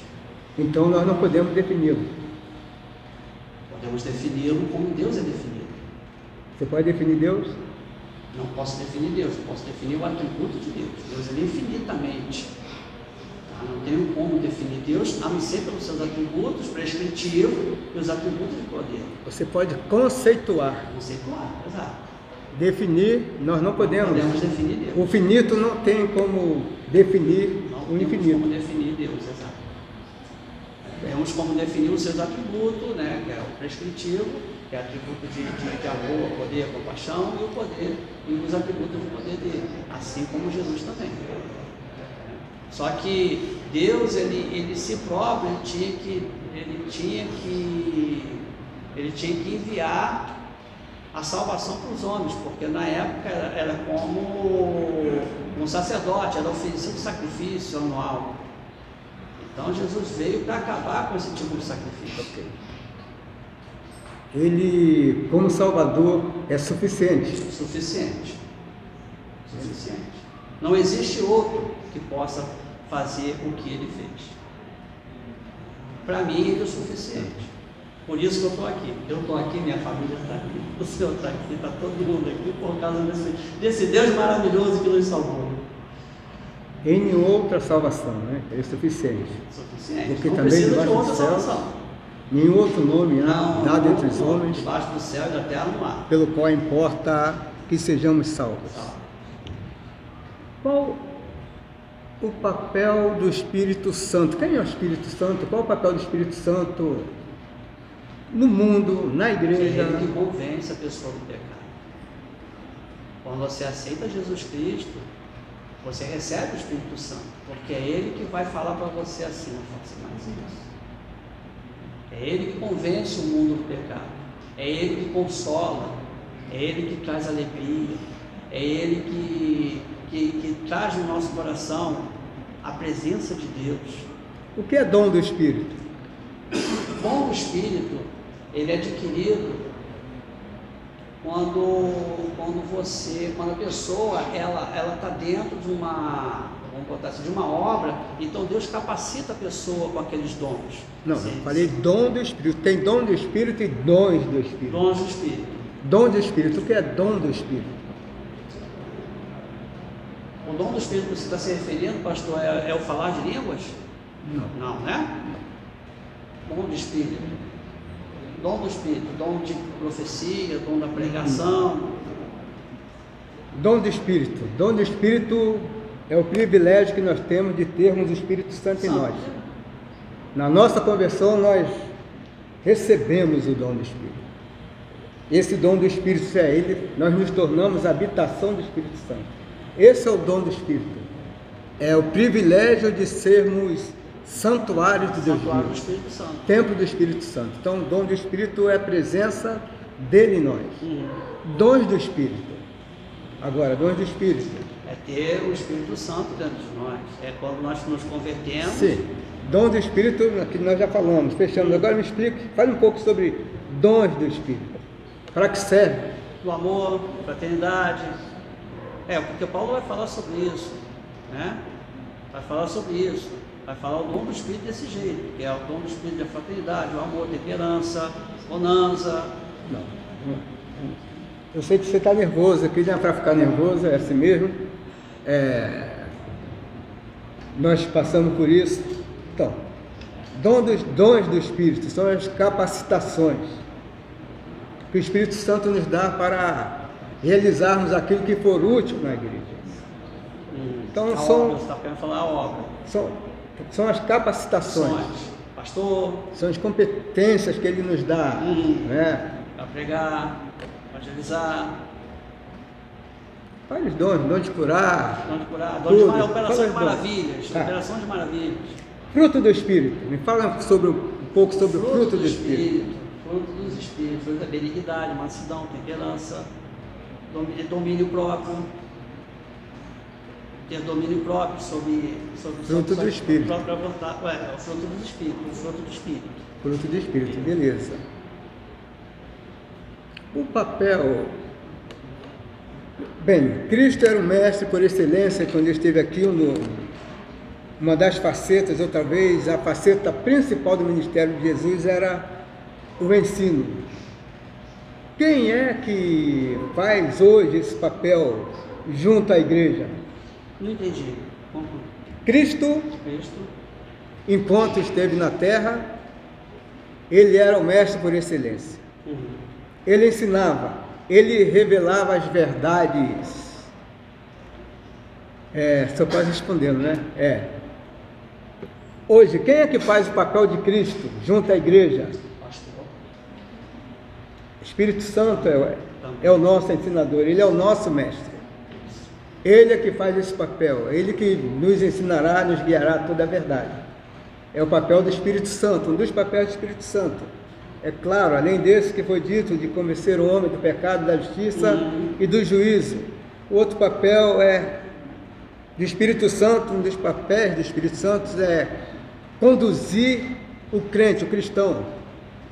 Então nós não podemos defini-lo. Podemos defini-lo como Deus é definido. Você pode definir Deus? Não posso definir Deus, posso definir o atributo de Deus. Deus é infinitamente. Não tenho como definir Deus, a não ser pelos seus atributos prescritivos e os atributos de poder. Você pode conceituar. Conceituar, exato. Definir, nós não podemos. Não podemos definir Deus. O finito não tem como definir o infinito. Não temos como definir Deus, exato. Temos como definir os seus atributos, né, que é o prescritivo, que é o atributo de amor, poder, compaixão, e o poder, e os atributos do poder dele, assim como Jesus também. Só que Deus, ele si próprio, ele tinha que enviar a salvação para os homens, porque na época era como um sacerdote, era oferecido sacrifício anual. Então Jesus veio para acabar com esse tipo de sacrifício. Okay. Ele, como Salvador, é suficiente. Suficiente. Não existe outro que possa fazer o que ele fez. Para mim, ele é o suficiente. Por isso que eu estou aqui. Eu estou aqui, minha família está aqui, o Senhor está aqui, está todo mundo aqui por causa desse Deus maravilhoso que nos salvou. Em outra salvação, né? É suficiente. Suficiente. Porque não também precisa de debaixo outra do céu salvação. Nenhum outro nome dado entre os homens, debaixo do céu e da terra não há, pelo qual importa que sejamos salvos. Qual o papel do Espírito Santo? Quem é o Espírito Santo? Qual o papel do Espírito Santo no mundo, na igreja? É ele que convence a pessoa do pecado. Quando você aceita Jesus Cristo, você recebe o Espírito Santo, porque é Ele que vai falar para você assim: não faça mais isso. É Ele que convence o mundo do pecado, é Ele que consola, é Ele que traz alegria, é Ele que traz no nosso coração a presença de Deus. O que é dom do Espírito? O dom do Espírito, ele é adquirido quando a pessoa ela está dentro de uma, vamos botar assim, de uma obra, então Deus capacita a pessoa com aqueles dons. Não, eu falei dom do Espírito. Tem dom do Espírito e dons do Espírito. Dons do Espírito. Dom do Espírito. O que é dom do Espírito? O dom do Espírito que você está se referindo, pastor, é o falar de línguas? Não, né? Dom do Espírito. Dom do Espírito, dom de profecia, dom da pregação. Dom do Espírito. Dom do Espírito é o privilégio que nós temos de termos o Espírito Santo em nós. Na nossa conversão, nós recebemos o dom do Espírito. Esse dom do Espírito, se é ele, nós nos tornamos a habitação do Espírito Santo. Esse é o dom do Espírito. É o privilégio de sermos santuários de Deus, templo do Espírito Santo. Então, o dom do Espírito é a presença dele em nós. Dons do Espírito. Agora, dons do Espírito é ter o Espírito Santo dentro de nós. É quando nós nos convertemos. Sim. Dom do Espírito, que nós já falamos, fechamos. Agora me explique, fale um pouco sobre dons do Espírito. Para que serve? Do amor, fraternidade. Porque Paulo vai falar sobre isso, né? Vai falar sobre isso. Vai falar o dom do Espírito desse jeito, que é o dom do Espírito da fraternidade, o amor, temperança, bonança. Não. Eu sei que você está nervoso aqui, não é para ficar nervoso, é assim mesmo. Nós passamos por isso. Então, dons do Espírito são as capacitações que o Espírito Santo nos dá para realizarmos aquilo que for útil na igreja. Então, você está querendo falar a obra. São as capacitações. Pastor. São as competências que ele nos dá. Né? Para pregar, evangelizar. Faz dom de curar. Dom de curar. Dom de operação de maravilhas. Operação de maravilhas. Fruto do Espírito. Me fala um pouco sobre o fruto do Espírito. Fruto dos Espíritos. Fruto da benignidade, mansidão, temperança, domínio próprio. Ter domínio próprio sobre fruto do Espírito. Própria vontade. É o fruto do Espírito. O fruto do Espírito. Fruto do Espírito, beleza. O papel. Bem, Cristo era o mestre por excelência quando ele esteve aqui. Uma das facetas, ou talvez a faceta principal do ministério de Jesus era o ensino. Quem é que faz hoje esse papel junto à igreja? Não entendi. Cristo, enquanto esteve na terra, ele era o mestre por excelência. Ele ensinava, ele revelava as verdades. Só quase respondendo, né? Hoje, quem é que faz o papel de Cristo junto à igreja? O Espírito Santo é o nosso ensinador, ele é o nosso mestre. Ele é que faz esse papel, ele que nos ensinará, nos guiará toda a verdade. É o papel do Espírito Santo, um dos papéis do Espírito Santo. É claro, além desse que foi dito, de convencer o homem do pecado, da justiça e do juízo. O outro papel do Espírito Santo, um dos papéis do Espírito Santo é conduzir o crente, o cristão.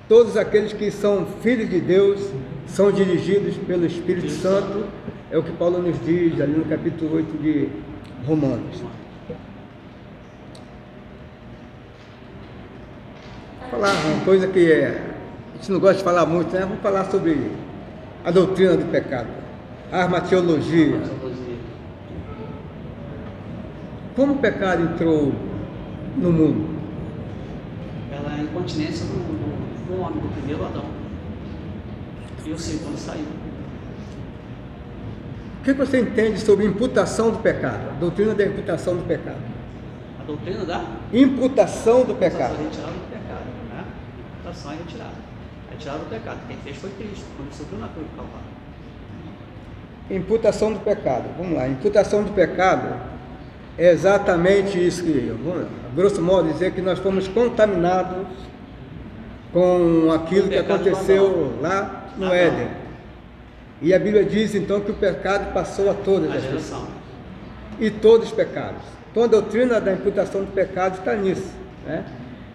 Todos aqueles que são filhos de Deus são dirigidos pelo Espírito Santo. É o que Paulo nos diz ali no capítulo 8 de Romanos. Vou falar uma coisa que a gente não gosta de falar muito, né? Vamos falar sobre a doutrina do pecado, a armatiologia. Como o pecado entrou no mundo? Ela incontinência do homem, do primeiro Adão. E o segundo saiu. O que você entende sobre imputação do pecado? A doutrina da imputação do pecado. A doutrina da imputação do pecado. Retirada do pecado, né? Imputação é retirada. Retirada do pecado. Quem fez foi Cristo, quando ele subiu na cruz do Calvário. Imputação do pecado. Vamos lá. Imputação do pecado é exatamente isso que, grosso modo, dizer que nós fomos contaminados com aquilo que aconteceu lá no Éden. E a Bíblia diz então que o pecado passou a todas as pessoas. E todos os pecados. Então a doutrina da imputação do pecado está nisso, né?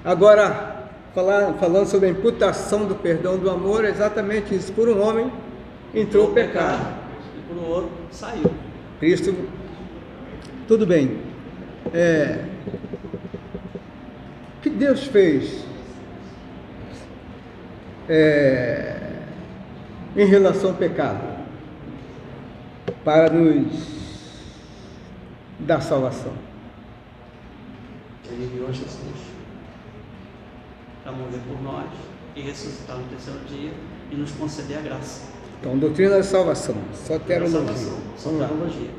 Agora, falando sobre a imputação do perdão do amor, é exatamente isso. Por um homem entrou o pecado. E por outro saiu. Cristo, tudo bem. O que Deus fez em relação ao pecado para nos dar salvação? Ele enviou Jesus para morrer por nós e ressuscitar no terceiro dia e nos conceder a graça. Então, doutrina da salvação, soterologia. Soterologia.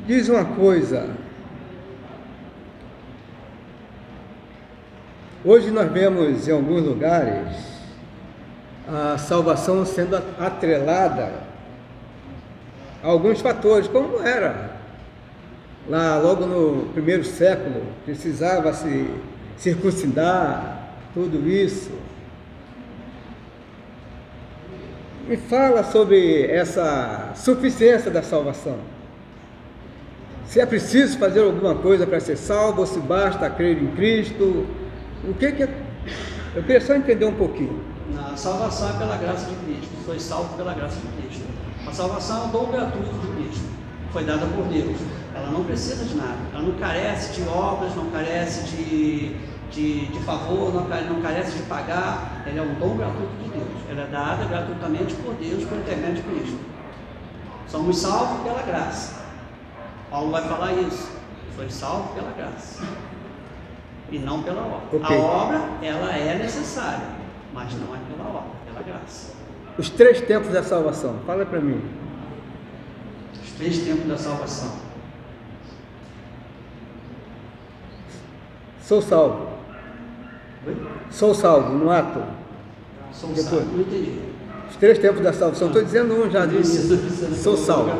Diz uma coisa. Hoje nós vemos em alguns lugares a salvação sendo atrelada a alguns fatores, como era lá logo no primeiro século, precisava se circuncidar, tudo isso. Me fala sobre essa suficiência da salvação. Se é preciso fazer alguma coisa para ser salvo, ou se basta crer em Cristo. O que é? Eu queria só entender um pouquinho. A salvação é pela graça de Cristo. Foi salvo pela graça de Cristo. A salvação é um dom gratuito de Cristo. Foi dada por Deus. Ela não precisa de nada. Ela não carece de obras, não carece de favor, não carece de pagar. Ela é um dom gratuito de Deus. Ela é dada gratuitamente por Deus por intermédio de Cristo. Somos salvos pela graça. Paulo vai falar isso. Foi salvo pela graça. E não pela obra. Okay. A obra, ela é necessária, mas não é pela obra, pela graça. Os 3 tempos da salvação, fala para mim. Os 3 tempos da salvação. Sou salvo. Oi? Sou salvo no ato. Sou salvo, não entendi. Os 3 tempos da salvação, estou dizendo um já. Sou salvo.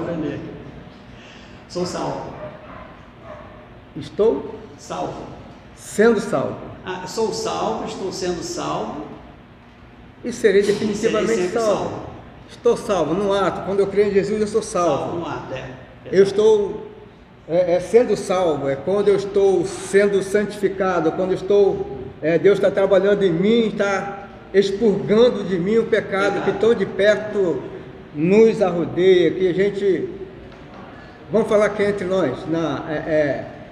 Sou salvo. Estou salvo. Sendo salvo. Sou salvo, estou sendo salvo. E serei definitivamente salvo. Estou salvo no ato. Quando eu creio em Jesus, eu sou salvo. Salvo no ato, Eu estou sendo salvo. É quando eu estou sendo santificado. Quando Deus está trabalhando em mim, está expurgando de mim o pecado que tão de perto nos arrodeia. Que a gente, vamos falar aqui entre nós,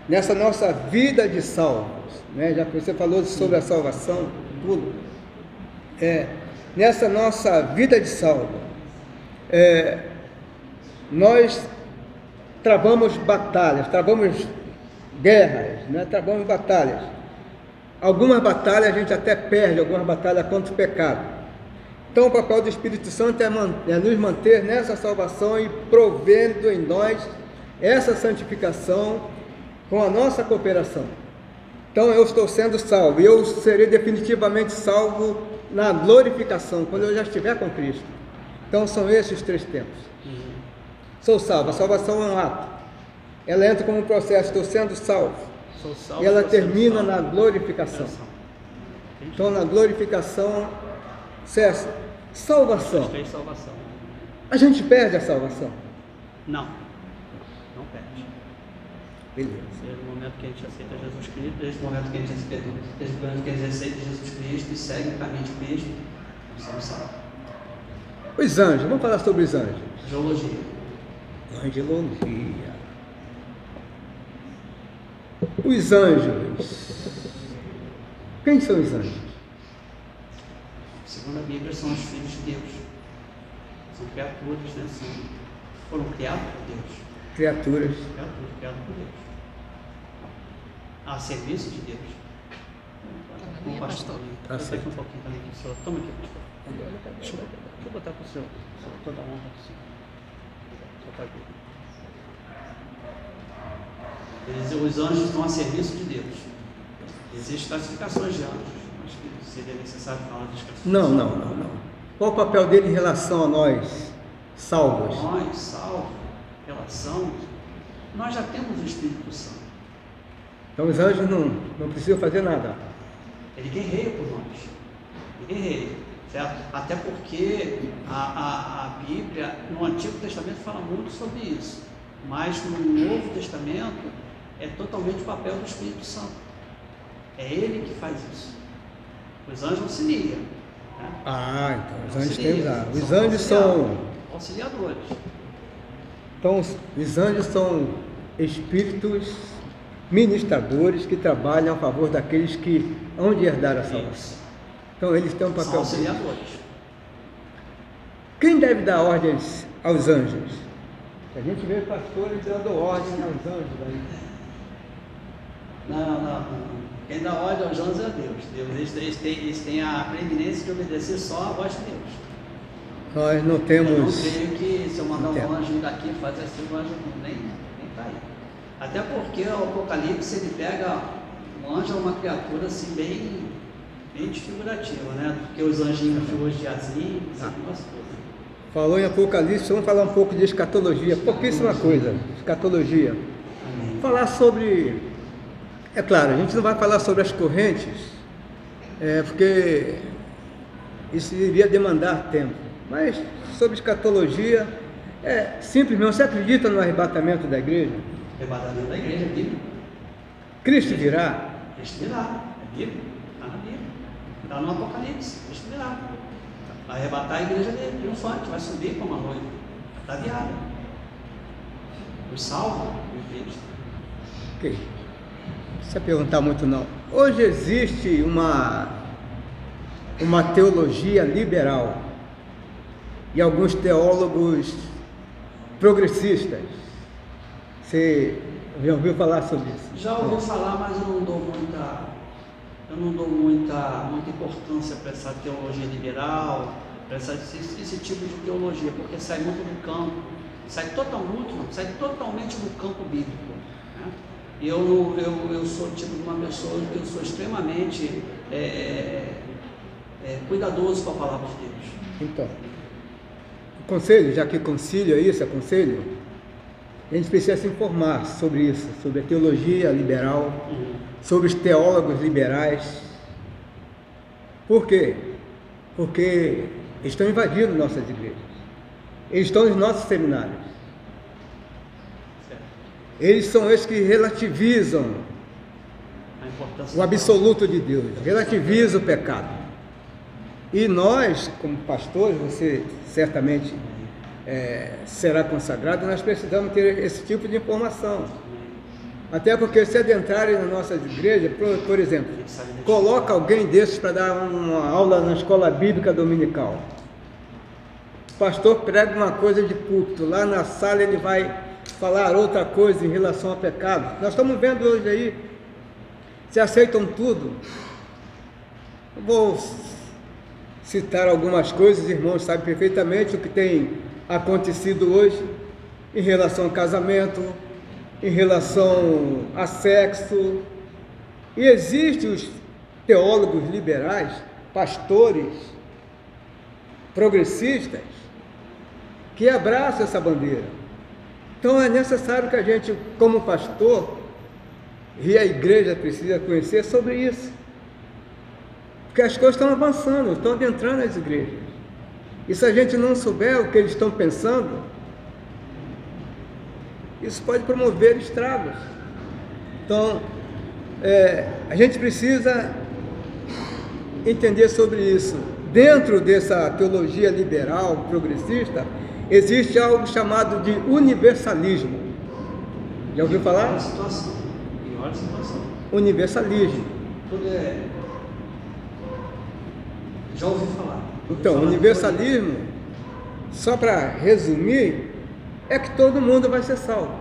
nessa nossa vida de salvos, né? Já que você falou sobre a salvação, tudo, nessa nossa vida de salvo, nós travamos batalhas, travamos guerras, né? Travamos batalhas. Algumas batalhas a gente até perde, algumas batalhas contra o pecado. Então o papel do Espírito Santo é nos manter nessa salvação e provendo em nós essa santificação com a nossa cooperação. Então eu estou sendo salvo, e eu serei definitivamente salvo na glorificação, quando eu já estiver com Cristo. Então são esses os 3 tempos. Sou salvo, a salvação é um ato. Ela entra como um processo, estou sendo salvo. Sou salvo, e ela termina na glorificação. Então na glorificação cessa. Salvação. A gente perde a salvação? Não. Não perde. Beleza. Desde o momento que a gente aceita Jesus Cristo, desde o momento que a gente aceita Jesus Cristo e segue o caminho de Cristo, nós somos salvos. Os anjos, vamos falar sobre os anjos. Angelologia. Angelologia. Os anjos. Quem são os anjos? Segundo a Bíblia, são os filhos de Deus. São criaturas, né? Foram criados por Deus. Criaturas. Criadas por Deus. a serviço de Deus. Bom, pastor. Toma aqui, pastor. Toma aqui, pastor. Deixa eu botar para o senhor. Toda a honra do senhor. Os anjos estão a serviço de Deus. Existem classificações de anjos. Acho que seria necessário falar das classificações. Não. Qual o papel dele em relação a nós, salvos? Nós, salvos, relação, nós já temos o Espírito Santo. Então os anjos não precisam fazer nada. Ele guerreia por nós. Ele guerreia, certo? Até porque a Bíblia, no Antigo Testamento, fala muito sobre isso. Mas no Novo Testamento, é totalmente o papel do Espírito Santo. É ele que faz isso. Os anjos auxiliam. Né? Então os anjos têm lá. Os anjos são auxiliadores. Então os anjos são espíritos ministradores que trabalham a favor daqueles que hão de herdar a salvação. Então eles têm um papel. São auxiliadores. Quem deve dar ordens aos anjos? A gente vê pastores dando ordem aos anjos aí. Não. Quem dá ordem aos anjos é Deus. Eles têm a preeminência de obedecer só a voz de Deus. Nós não temos. Eu não creio que se eu mandar um anjo daqui fazer assim, o anjo nem está aí. Até porque o Apocalipse, ele pega, um anjo é uma criatura assim bem desfigurativa, né? Porque os anjinhos de hoje de Azinho, Falou em Apocalipse, vamos falar um pouco de escatologia, pouquíssima coisa, escatologia. Amém. Falar sobre, é claro, a gente não vai falar sobre as correntes, porque isso iria demandar tempo, mas sobre escatologia, simplesmente, você acredita no arrebatamento da igreja? Arrebatamento da igreja, é Bíblia. Cristo virá? Cristo virá, é Bíblia, está na Bíblia, está no Apocalipse, Cristo virá. Vai arrebatar a igreja dele, triunfante, vai subir como a noiva, está viada. Os salvos, o Cristo. Ok. Não precisa perguntar muito não. Hoje existe uma teologia liberal e alguns teólogos progressistas. Você já ouviu falar sobre isso? Já ouvi falar, mas eu não dou muita importância para essa teologia liberal, para esse tipo de teologia, porque sai muito do campo, sai totalmente do campo bíblico. Né? Eu sou tipo de uma pessoa que eu sou extremamente cuidadoso com a palavra de Deus. Então, o conselho, já que concílio é isso, é conselho, a gente precisa se informar sobre isso, sobre a teologia liberal, sobre os teólogos liberais. Por quê? Porque estão invadindo nossas igrejas. Eles estão nos nossos seminários. Eles são esses que relativizam o absoluto de Deus, relativizam o pecado. E nós, como pastores, você certamente será consagrado, nós precisamos ter esse tipo de informação. Até porque se adentrarem nas nossas igrejas, por exemplo, coloca alguém desses para dar uma aula na escola bíblica dominical. O pastor prega uma coisa de púlpito, lá na sala ele vai falar outra coisa em relação ao pecado. Nós estamos vendo hoje aí, se aceitam tudo. Eu vou citar algumas coisas, irmãos sabem perfeitamente o que tem acontecido hoje em relação ao casamento, em relação a sexo. E existem os teólogos liberais, pastores, progressistas, que abraçam essa bandeira. Então é necessário que a gente, como pastor, e a igreja precisa conhecer sobre isso. Porque as coisas estão avançando, estão adentrando as igrejas. E se a gente não souber o que eles estão pensando, isso pode promover estragos. Então, a gente precisa entender sobre isso. Dentro dessa teologia liberal, progressista, existe algo chamado de universalismo. Já ouviu falar? Pior situação. Universalismo. Já ouvi falar. Então, universalismo, só para resumir, é que todo mundo vai ser salvo.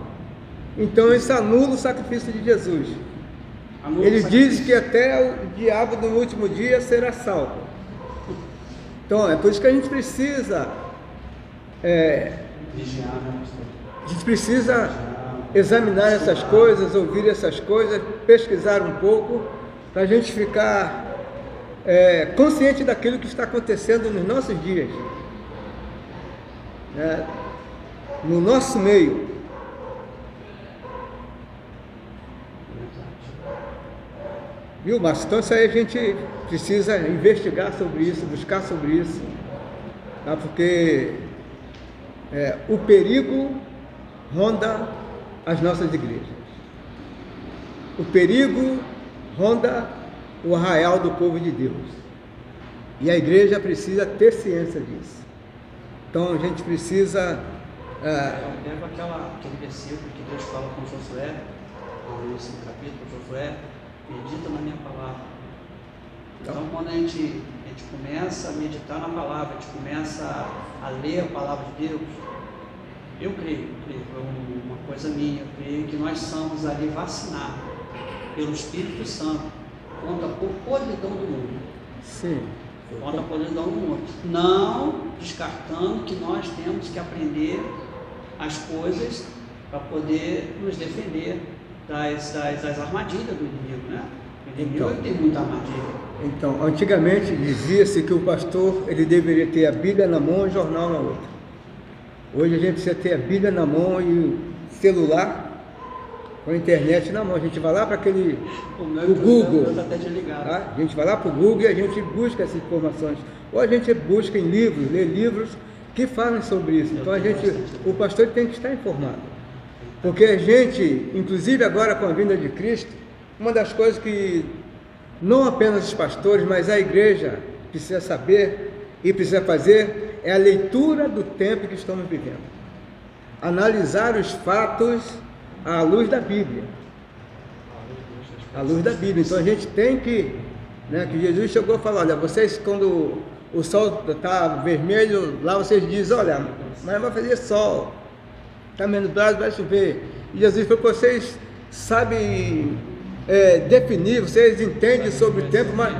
Então isso anula o sacrifício de Jesus. Ele diz que até o diabo no último dia será salvo. Então, é por isso que a gente precisa a gente precisa examinar essas coisas, ouvir essas coisas, pesquisar um pouco, para a gente ficar consciente daquilo que está acontecendo nos nossos dias, né? No nosso meio. Viu, Márcio? Então isso aí a gente precisa investigar sobre isso, buscar sobre isso, tá? Porque o perigo ronda as nossas igrejas. O perigo ronda o arraial do povo de Deus. E a igreja precisa ter ciência disso. Então a gente precisa... Eu lembro aquele versículo que Deus fala com Josué, no último capítulo, Josué, medita na minha palavra. Então quando a gente começa a meditar na palavra, a gente começa a ler a palavra de Deus, eu creio, é uma coisa minha, eu creio que nós somos ali vacinados pelo Espírito Santo contra a podridão do mundo. Sim. Contra a podridão do mundo. Não descartando que nós temos que aprender as coisas para poder nos defender das armadilhas do inimigo, né? O inimigo tem muita armadilha. Então, antigamente dizia-se que o pastor ele deveria ter a Bíblia na mão e o jornal na outra. Hoje a gente precisa ter a Bíblia na mão e o celular com a internet na mão. A gente vai lá para o Google, tá? A gente vai lá para o Google e a gente busca essas informações. Ou a gente busca em livros, lê livros que falam sobre isso. Então o pastor tem que estar informado. Porque a gente, inclusive agora com a vinda de Cristo, uma das coisas que não apenas os pastores, mas a igreja precisa saber e precisa fazer é a leitura do tempo que estamos vivendo. Analisar os fatos à luz da Bíblia. À luz da Bíblia. Então a gente tem que, né, que Jesus chegou a falar, olha, vocês quando o sol está vermelho, lá vocês dizem, olha, mas vai fazer sol, está menublado, vai chover. E Jesus falou, vocês sabem definir, vocês entendem sobre o tempo, mas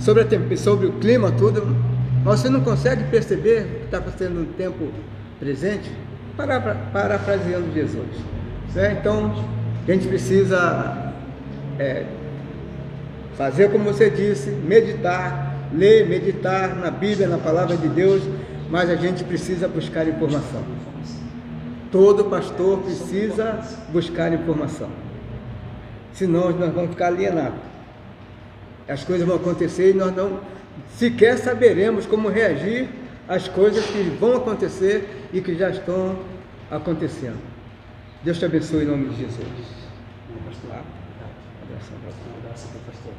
sobre o clima, tudo, mas você não consegue perceber o que está acontecendo no tempo presente? Parafraseando Jesus. Né? Então, a gente precisa fazer como você disse, meditar, ler, meditar na Bíblia, na Palavra de Deus, mas a gente precisa buscar informação. Todo pastor precisa buscar informação. Senão nós vamos ficar alienados. As coisas vão acontecer e nós não sequer saberemos como reagir às coisas que vão acontecer e que já estão acontecendo. Deus te abençoe em nome de Jesus. Tá? Abração para o pastor.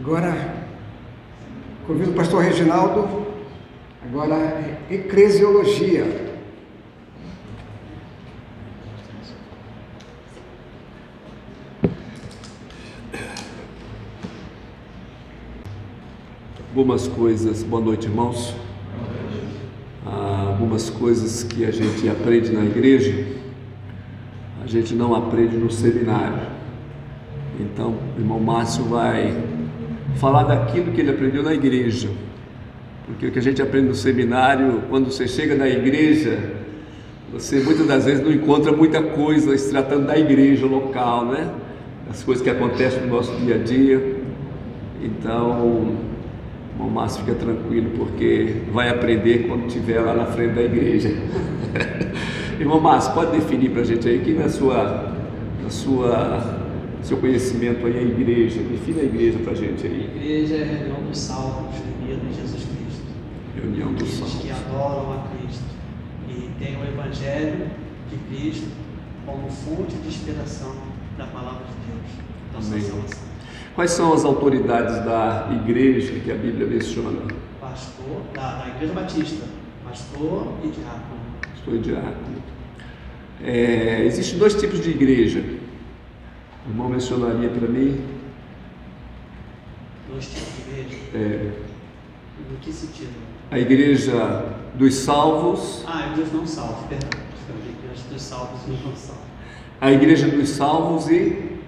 Agora, convido o pastor Reginaldo, agora é eclesiologia. Algumas coisas, boa noite, irmãos. Algumas coisas que a gente aprende na igreja, a gente não aprende no seminário. Então, o irmão Márcio vai falar daquilo que ele aprendeu na igreja, porque o que a gente aprende no seminário, quando você chega na igreja, você muitas das vezes não encontra muita coisa se tratando da igreja local, né? As coisas que acontecem no nosso dia a dia. Então, o Márcio fica tranquilo, porque vai aprender quando estiver lá na frente da igreja. Irmão Márcio, pode definir para a gente aí, que seu conhecimento aí, a igreja, defina a igreja para a gente aí. A igreja é a reunião dos salvos, reunidos em Jesus Cristo. Reunião dos salvos. Que adoram a Cristo e tem o Evangelho de Cristo como fonte de inspiração da palavra de Deus, da sua salvação. Quais são as autoridades da igreja que a Bíblia menciona? Pastor, da Igreja Batista, pastor e diácono. Pastor e diácono. Existem dois tipos de igreja. O irmão mencionaria para mim? Dois tipos de igreja? Em que sentido? A igreja dos salvos. Ah, e dos não salvos, perdão. A igreja dos salvos e dos não salvos. A igreja dos salvos e...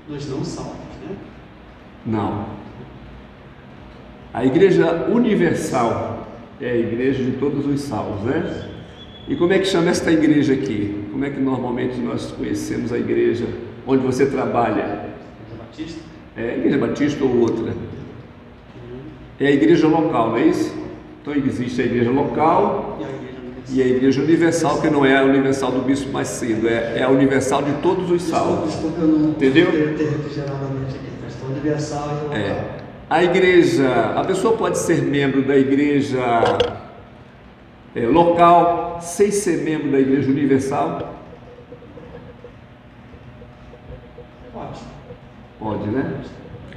Dos não salvos, né? Não. A igreja universal é a igreja de todos os salvos, né? E como é que chama esta igreja aqui? Como é que normalmente nós conhecemos a igreja onde você trabalha? Igreja Batista? É a igreja batista ou outra? É a igreja local, não é isso? Então existe a igreja local e a igreja universal, que não é a universal do Bispo Macedo, é a universal de todos os salvos. Desculpa, eu não entendeu? ter refrigerado a mente aqui, mas universal e local. A igreja, a pessoa pode ser membro da igreja local sem ser membro da igreja universal? Pode. Pode, né?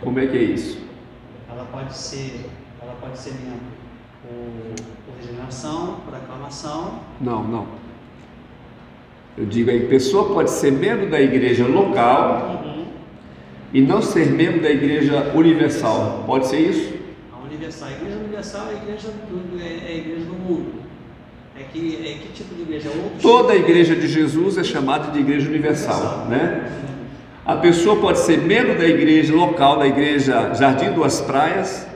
Como é que é isso? Ela pode ser membro por regeneração, por aclamação. Não. Eu digo aí, pessoa pode ser membro da igreja local e não ser membro da igreja universal. Pode ser isso? A igreja universal é a igreja do mundo. É que tipo de igreja? Toda a igreja de Jesus é chamada de igreja universal, né? A pessoa pode ser membro da igreja local, da igreja Jardim Duas Praias,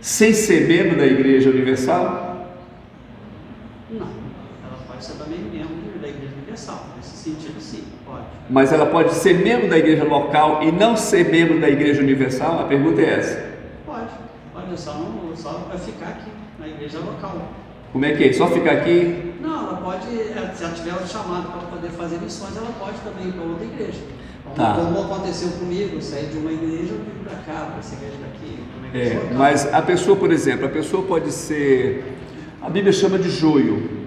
sem ser membro da igreja universal? Não, ela pode ser também membro da igreja universal, nesse sentido sim, pode. Mas ela pode ser membro da igreja local e não ser membro da igreja universal? A pergunta é essa. Pode, só para ficar aqui, na igreja local. Como é que é? Só ficar aqui? Não, ela pode, se ela tiver o chamado para poder fazer missões, ela pode também ir para outra igreja. Como aconteceu comigo, sair de uma igreja e vir para cá, para essa igreja daqui. Mas a pessoa, por exemplo, pode ser, a Bíblia chama de joio.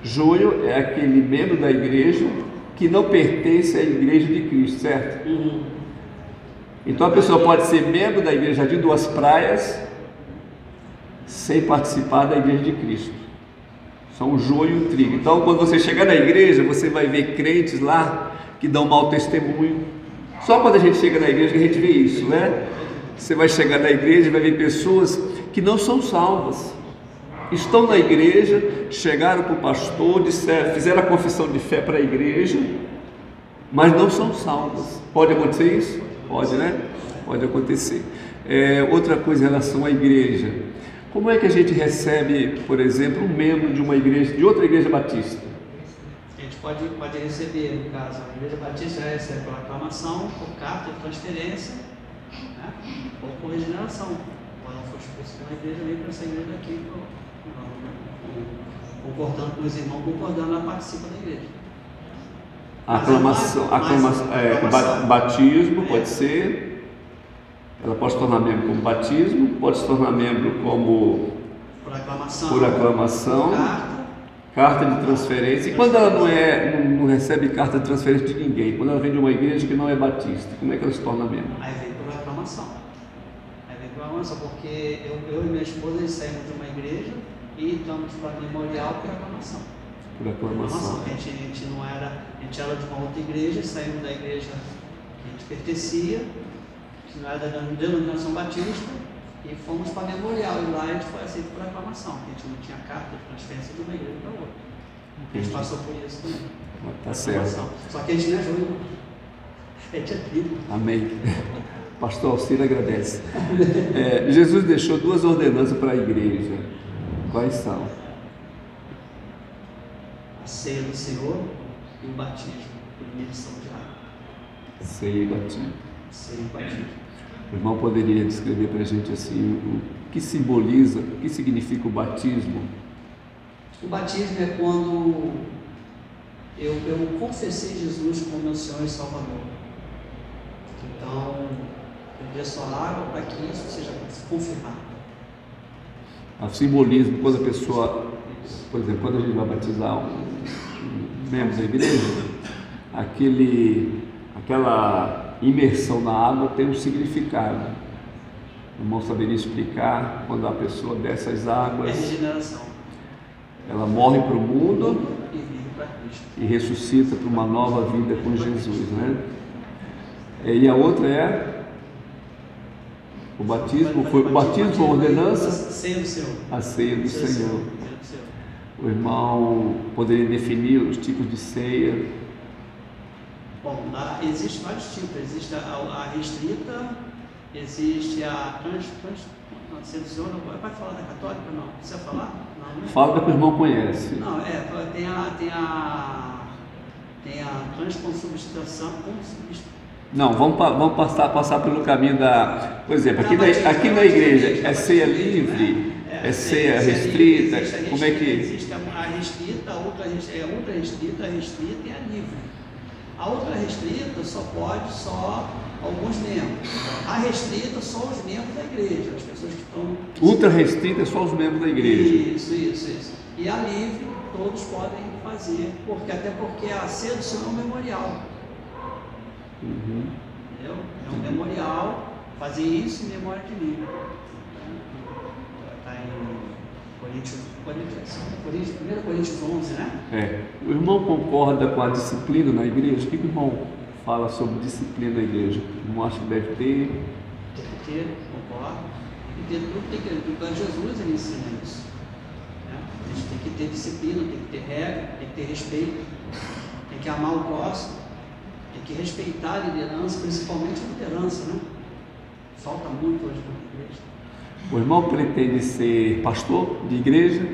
Joio é aquele membro da igreja que não pertence à igreja de Cristo, certo? Então a pessoa pode ser membro da igreja de Duas Praias sem participar da igreja de Cristo. São o joio e o trigo. Então quando você chegar na igreja, você vai ver crentes lá que dão mau testemunho. Só quando a gente chega na igreja que a gente vê isso, né? Você vai chegar na igreja e vai ver pessoas que não são salvas. Estão na igreja, chegaram para o pastor, fizeram a confissão de fé para a igreja, mas não são salvas. Pode acontecer isso? Pode, né? Pode acontecer. Outra coisa em relação à igreja. Como é que a gente recebe, por exemplo, um membro de uma igreja, de outra igreja batista? A gente pode receber, no caso, a igreja batista recebe por aclamação, por carta de transferência, né? Ou por regeneração. Quando ela for expulso da igreja, vem para essa igreja daqui, concordando com os irmãos, concordando, ela participa da igreja. Batismo pode ser, ela pode se tornar membro como batismo, pode se tornar membro como por aclamação, carta de transferência. E quando ela não recebe carta de transferência de ninguém, quando ela vem de uma igreja que não é batista, como é que ela se torna membro? Aí vem por aclamação. Porque eu e minha esposa saímos de uma igreja e estamos para a memorial por aclamação. Por aclamação. A gente não era, a gente era de uma outra igreja, saímos da igreja que a gente pertencia, que não era da denominação batista, e fomos para a memorial. E lá a gente foi aceito por aclamação, porque a gente não tinha carta de transferência de uma igreja para outra. A gente passou por isso também. Tá certo. Só que a gente não é júnior, a gente é tribo. Amém. Pastor Alcino agradece. Jesus deixou 2 ordenanças para a igreja. Quais são? A ceia do Senhor e o batismo, por imersão de água. Ceia e batismo. Ceia e batismo. O irmão poderia descrever para a gente assim, o que simboliza, o que significa o batismo? O batismo é quando eu confessei Jesus como meu Senhor e Salvador. Então, eu desço a água para que isso seja confirmado. O simbolismo, quando a pessoa, por exemplo, quando a gente vai batizar um membro da igreja, aquela imersão na água tem um significado. O irmão saberia explicar quando a pessoa desce as águas. É regeneração. Ela morre para o mundo e vive para Cristo. E ressuscita para uma nova vida com Jesus, né? E a outra é O batismo foi a ordenança? A ceia do Senhor. A ceia do Senhor. O irmão poderia definir os tipos de ceia? Bom, existem vários tipos. Existe a restrita, existe a ceia do Senhor. Não vai falar da católica? Não. Precisa falar? Não, né? Fala da que o irmão conhece. Não, tem a transconsubstanciação. Não, vamos passar pelo caminho da... Por exemplo, aqui na igreja é ceia livre, é ceia restrita, como é que... Existe a restrita, a ultra restrita, a restrita e a livre. A ultra restrita só pode alguns membros. A restrita só os membros da igreja, as pessoas que estão... Ultra restrita é só os membros da igreja. Isso. E a livre todos podem fazer, até porque a ceia do Senhor é um memorial. Entendeu? É um memorial, fazer isso em memória de mim. Está em 1 Coríntios 11, né? O irmão concorda com a disciplina na igreja? O que o irmão fala sobre disciplina na igreja? O irmão acha que deve ter? Tem que ter, concordo. Tem que ter tudo. Jesus ele ensina isso. A gente tem que ter disciplina, tem que ter regra, tem que ter respeito, tem que amar o próximo. Tem que respeitar a liderança, principalmente a liderança, né? Falta muito hoje na igreja. O irmão pretende ser pastor de igreja?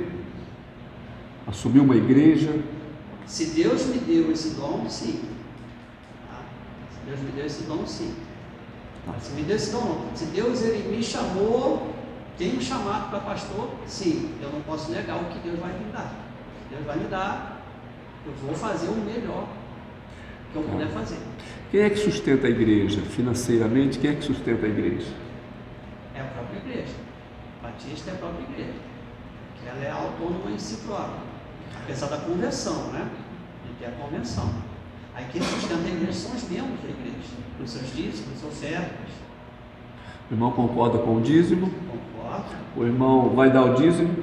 Assumir uma igreja? Se Deus me deu esse dom, sim. Se Deus me deu esse dom, sim. Se me deu esse dom, não. Se Deus ele me chamou, tem me chamado para pastor, sim. Eu não posso negar o que Deus vai me dar. Deus vai me dar, eu vou fazer o melhor que eu puder fazer. Quem é que sustenta a igreja? Financeiramente, quem é que sustenta a igreja? É a própria igreja. Batista é a própria igreja. Que ela é autônoma em si própria. Apesar da conversão, né? De ter a convenção. Aí quem sustenta a igreja são os membros da igreja. Com seus dízimos, com seus ofertas. O irmão concorda com o dízimo? Concordo. O irmão vai dar o dízimo?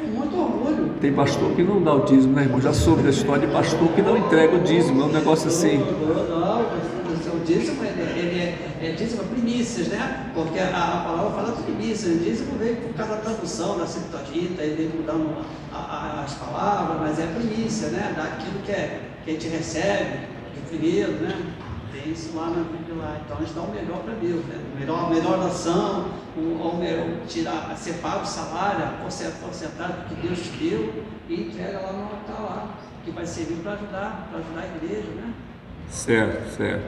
Com muito orgulho. Tem pastor que não dá o dízimo, né, irmão? Já soube da história de pastor que não entrega o dízimo, é um negócio assim. Não, o dízimo é dízimo primícias, né? Porque a palavra fala de primícias. O dízimo veio por causa da tradução da Septuaginta, ele veio mudando as palavras, mas é primícia, né? Daquilo que a gente recebe de primeiro, né? Tem isso lá na Bíblia lá. Então a gente dá o melhor para Deus, né? A melhor oração, separa o salário, a porcentagem que Deus te deu e entrega lá no altar lá, que vai servir para ajudar a igreja, né? Certo.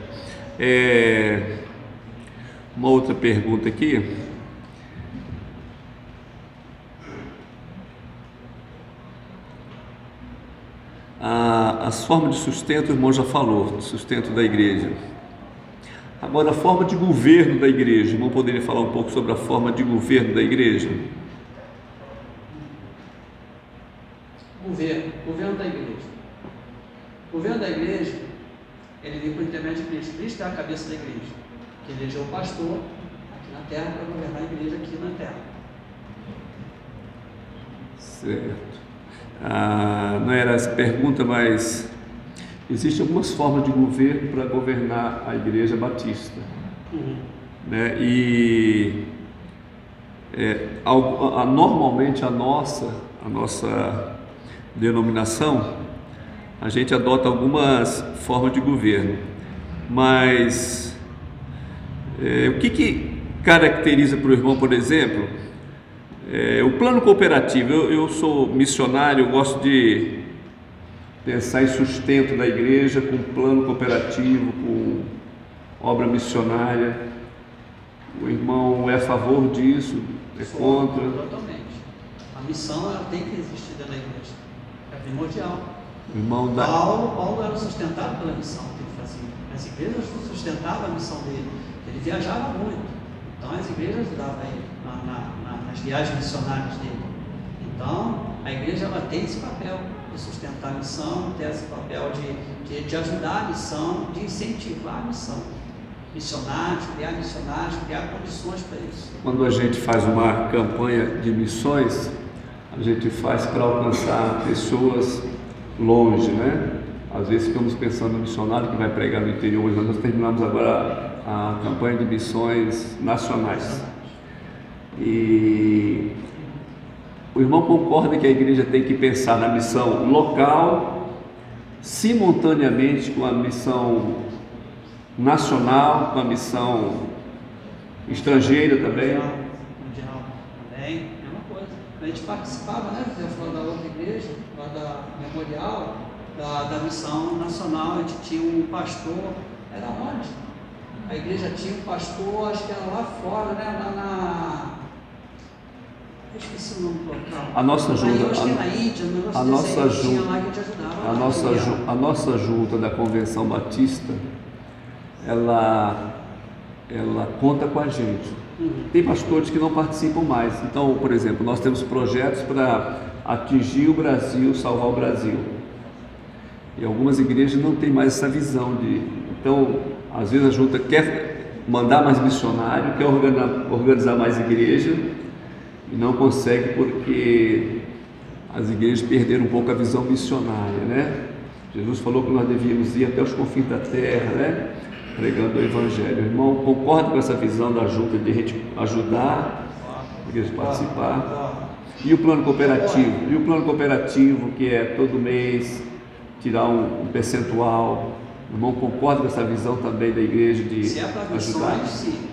Uma outra pergunta aqui. As formas de sustento, o irmão já falou, sustento da igreja. Agora, a forma de governo da igreja, o irmão poderia falar um pouco sobre a forma de governo da igreja? Governo da igreja. O governo da igreja, ele vem por intermédio de Cristo. Cristo é a cabeça da igreja, que elegeu o pastor aqui na terra para governar a igreja aqui na terra. Certo. Não era essa pergunta, mas existem algumas formas de governo para governar a igreja batista. Né? E normalmente a nossa denominação, a gente adota algumas formas de governo, mas o que caracteriza para o irmão, por exemplo, o plano cooperativo? Eu sou missionário, eu gosto de pensar em sustento da igreja com plano cooperativo, com obra missionária. O irmão é a favor disso? É contra? Totalmente. A missão ela tem que existir dentro da igreja. É primordial. O irmão Paulo era sustentado pela missão que ele fazia. As igrejas sustentavam a missão dele. Ele viajava muito. Então as igrejas ajudavam ele nas viagens missionárias dele. Então a igreja ela tem esse papel de sustentar a missão, tem esse papel de ajudar a missão, de incentivar a missão. Missionários, criar condições para isso. Quando a gente faz uma campanha de missões, a gente faz para alcançar pessoas longe, né? Às vezes ficamos pensando no missionário que vai pregar no interior, mas nós terminamos agora a campanha de missões nacionais. E o irmão concorda que a igreja tem que pensar na missão local, simultaneamente com a missão nacional, com a missão estrangeira também. Mundial também, mesma coisa. A gente participava, né? Você falou da outra igreja, lá da Memorial, da missão nacional. A gente tinha um pastor, era onde? A igreja tinha um pastor, acho que era lá fora, né? Lá na. Eu esqueci o nome do local. A nossa junta, acho que é na Índia, a nossa junta, lá que a gente ajudava. a nossa junta da Convenção Batista, ela conta com a gente. Tem pastores que não participam mais. Então, por exemplo, nós temos projetos para atingir o Brasil, salvar o Brasil. E algumas igrejas não têm mais essa visão de. Então, às vezes a junta quer mandar mais missionário, quer organizar mais igreja e não consegue porque as igrejas perderam um pouco a visão missionária, né? Jesus falou que nós devíamos ir até os confins da terra, né? Pregando o Evangelho. O irmão concorda com essa visão da junta de a gente ajudar a igreja a participar? E o plano cooperativo? E o plano cooperativo que é todo mês tirar um percentual? O irmão concorda com essa visão também da igreja de se é para ajudar? Missões, sim.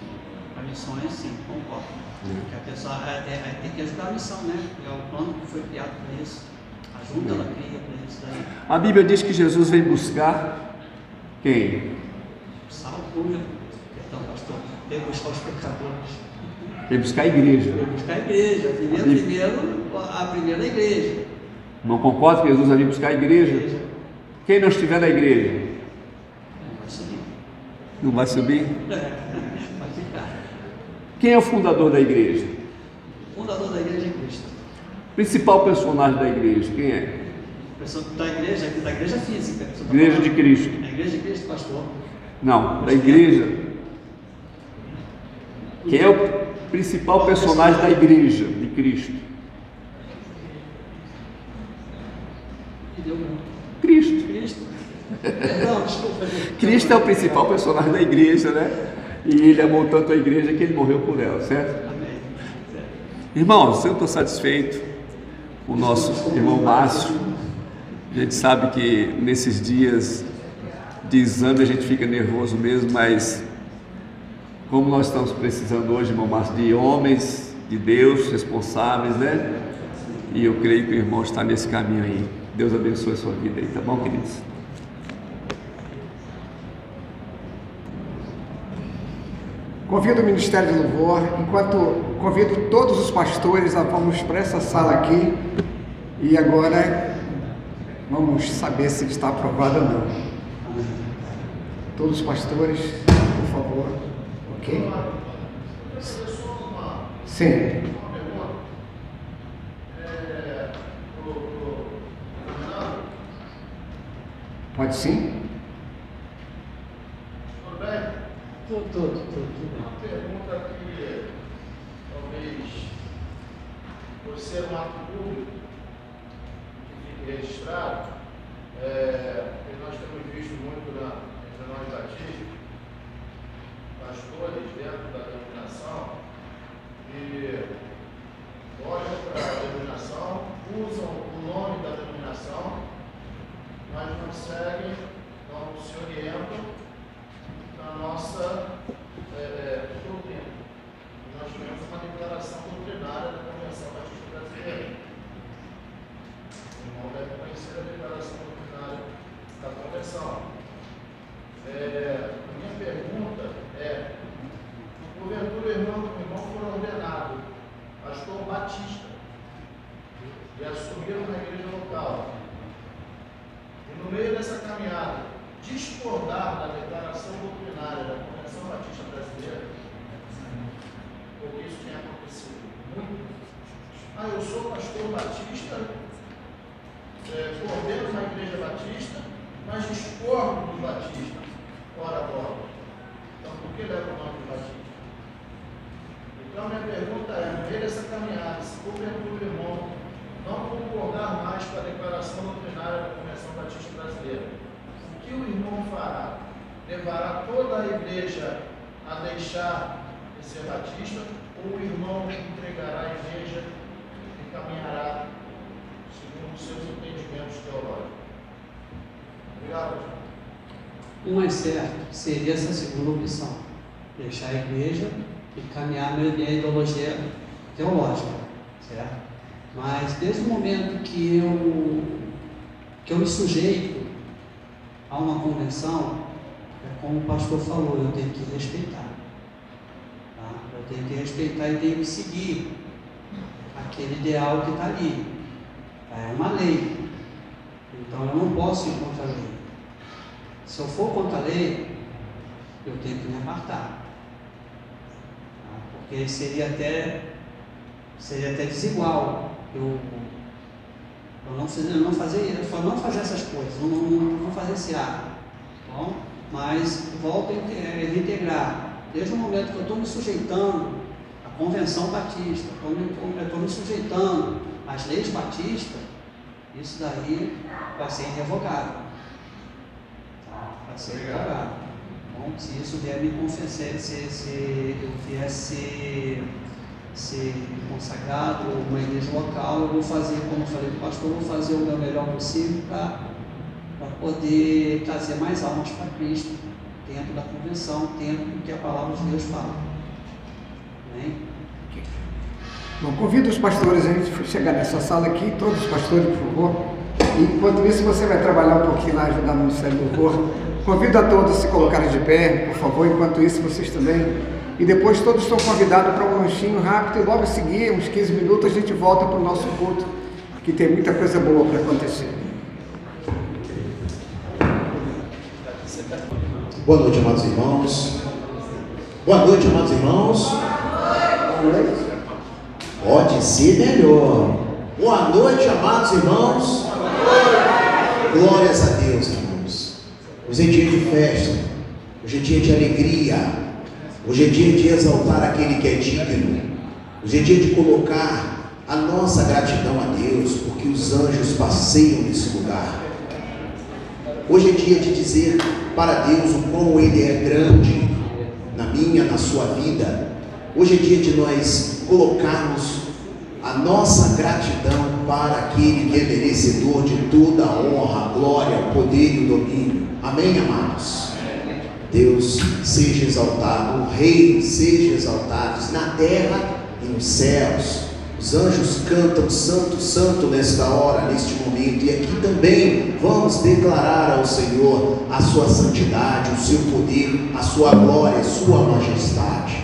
Para missões, sim, concordo. Porque a pessoa tem que ajudar a missão, né? É o plano que foi criado para isso. A junta ela cria para isso daí. A Bíblia diz que Jesus vem buscar quem? Salvo, perdão, pastor, veio buscar os pecadores. Vem buscar a igreja. Veio buscar a igreja. A primeira igreja. Não concorda que Jesus vai vir buscar a igreja? Quem não estiver na igreja? Não vai subir? Vai ficar. Quem é o fundador da igreja? O fundador da igreja é Cristo. Principal personagem da igreja, quem é? Pessoa da igreja física. Igreja de Cristo. A igreja de Cristo, pastor. Não, da igreja. Quem é o principal personagem da igreja de Cristo? Cristo. Não, desculpa. Cristo é o principal personagem da igreja, né? E ele amou tanto a igreja que ele morreu por ela, certo? Amém. Irmãos, eu estou satisfeito com o nosso irmão Márcio. A gente sabe que nesses dias de exame a gente fica nervoso mesmo, mas como nós estamos precisando hoje, irmão Márcio, de homens de Deus responsáveis, né? E eu creio que o irmão está nesse caminho aí. Deus abençoe a sua vida aí, tá bom, queridos? Convido o Ministério de Louvor, enquanto convido todos os pastores a vamos para essa sala aqui e agora vamos saber se está aprovado ou não. Todos os pastores, por favor. Ok? Sim. Pode sim? Tudo bem? Tudo bem. Uma pergunta que talvez por ser um ato público que fique registrado, que nós temos visto muito entre nós batistas, pastores dentro da denominação, que olham para a denominação, usam o nome da denominação, mas não seguem, não se orientam na nossa doutrina. Nós tivemos uma declaração doutrinária da Convenção Batista Brasileira. O irmão deve conhecer a declaração doutrinária da Convenção. A minha pergunta é: porventura o irmão foi ordenado pastor batista e assumiram na igreja local. E no meio dessa caminhada, discordar da declaração doutrinária da Convenção Batista Brasileira, porque isso tem acontecido muito. Eu sou pastor batista, coordeno uma igreja batista, mas discordo dos batistas, ora bola. Então, por que leva o nome de batista? Então, minha pergunta é: no meio dessa caminhada, se porventura o irmão não concordar mais com a declaração doutrinária da Convenção Batista Brasileira, o que o irmão fará? Levará toda a igreja a deixar de ser batista, ou o irmão entregará a igreja e caminhará segundo os seus entendimentos teológicos? Obrigado. O mais certo seria essa segunda opção, deixar a igreja e caminhar na ideologia teológica, certo? Mas desde o momento que eu me sujeito a uma convenção, é como o pastor falou, eu tenho que respeitar. Tá? Eu tenho que respeitar e tenho que seguir aquele ideal que está ali. É uma lei. Então eu não posso ir contra a lei. Se eu for contra a lei, eu tenho que me apartar. Tá? Porque seria até desigual. Eu não fazer essas coisas, não fazer esse ato. Bom, mas volto a reintegrar. Desde o momento que eu estou me sujeitando à Convenção Batista, eu estou me sujeitando às leis batistas, isso daí vai ser irrevogável. Tá? Vai ser irrevogável. Bom, se isso vier me confessar, se eu vier ser consagrado uma igreja local, eu vou fazer, como eu falei para o pastor, eu vou fazer o meu melhor possível para poder trazer mais almas para Cristo dentro da convenção, dentro do que a palavra de Deus fala. Amém? Bom, convido os pastores a gente chegar nessa sala aqui, todos os pastores, por favor. Enquanto isso, você vai trabalhar um pouquinho lá, ajudar no Ministério do Louvor. Convido a todos a se colocarem de pé, por favor. Enquanto isso, vocês também. E depois todos estão convidados para um lanchinho rápido e logo a seguir, uns 15 minutos, a gente volta para o nosso culto, que tem muita coisa boa para acontecer. Boa noite, amados irmãos. Boa noite, amados irmãos. Pode ser melhor. Boa noite, amados irmãos. Glórias a Deus, irmãos. Hoje é dia de festa, hoje é dia de alegria. Hoje é dia de exaltar aquele que é digno. Hoje é dia de colocar a nossa gratidão a Deus, porque os anjos passeiam nesse lugar. Hoje é dia de dizer para Deus o quão Ele é grande na minha, na sua vida. Hoje é dia de nós colocarmos a nossa gratidão para aquele que é merecedor de toda a honra, a glória, o poder e o domínio. Amém, amados? Deus seja exaltado, o Rei seja exaltado na terra e nos céus. Os anjos cantam santo, santo nesta hora, neste momento, e aqui também vamos declarar ao Senhor a sua santidade, o seu poder, a sua glória, a sua majestade,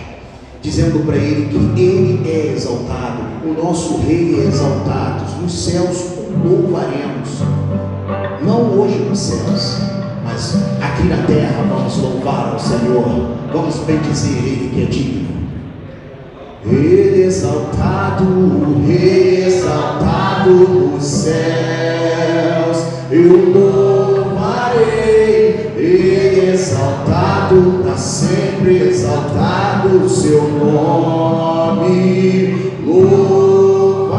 dizendo para Ele que Ele é exaltado, o nosso Rei é exaltado. Nos céus o louvaremos, não hoje nos céus, mas aqui na terra vamos louvar ao Senhor, vamos bendizer Ele que é digno. Ele exaltado nos céus, eu louvarei. Ele exaltado, para sempre exaltado o seu nome, louvarei.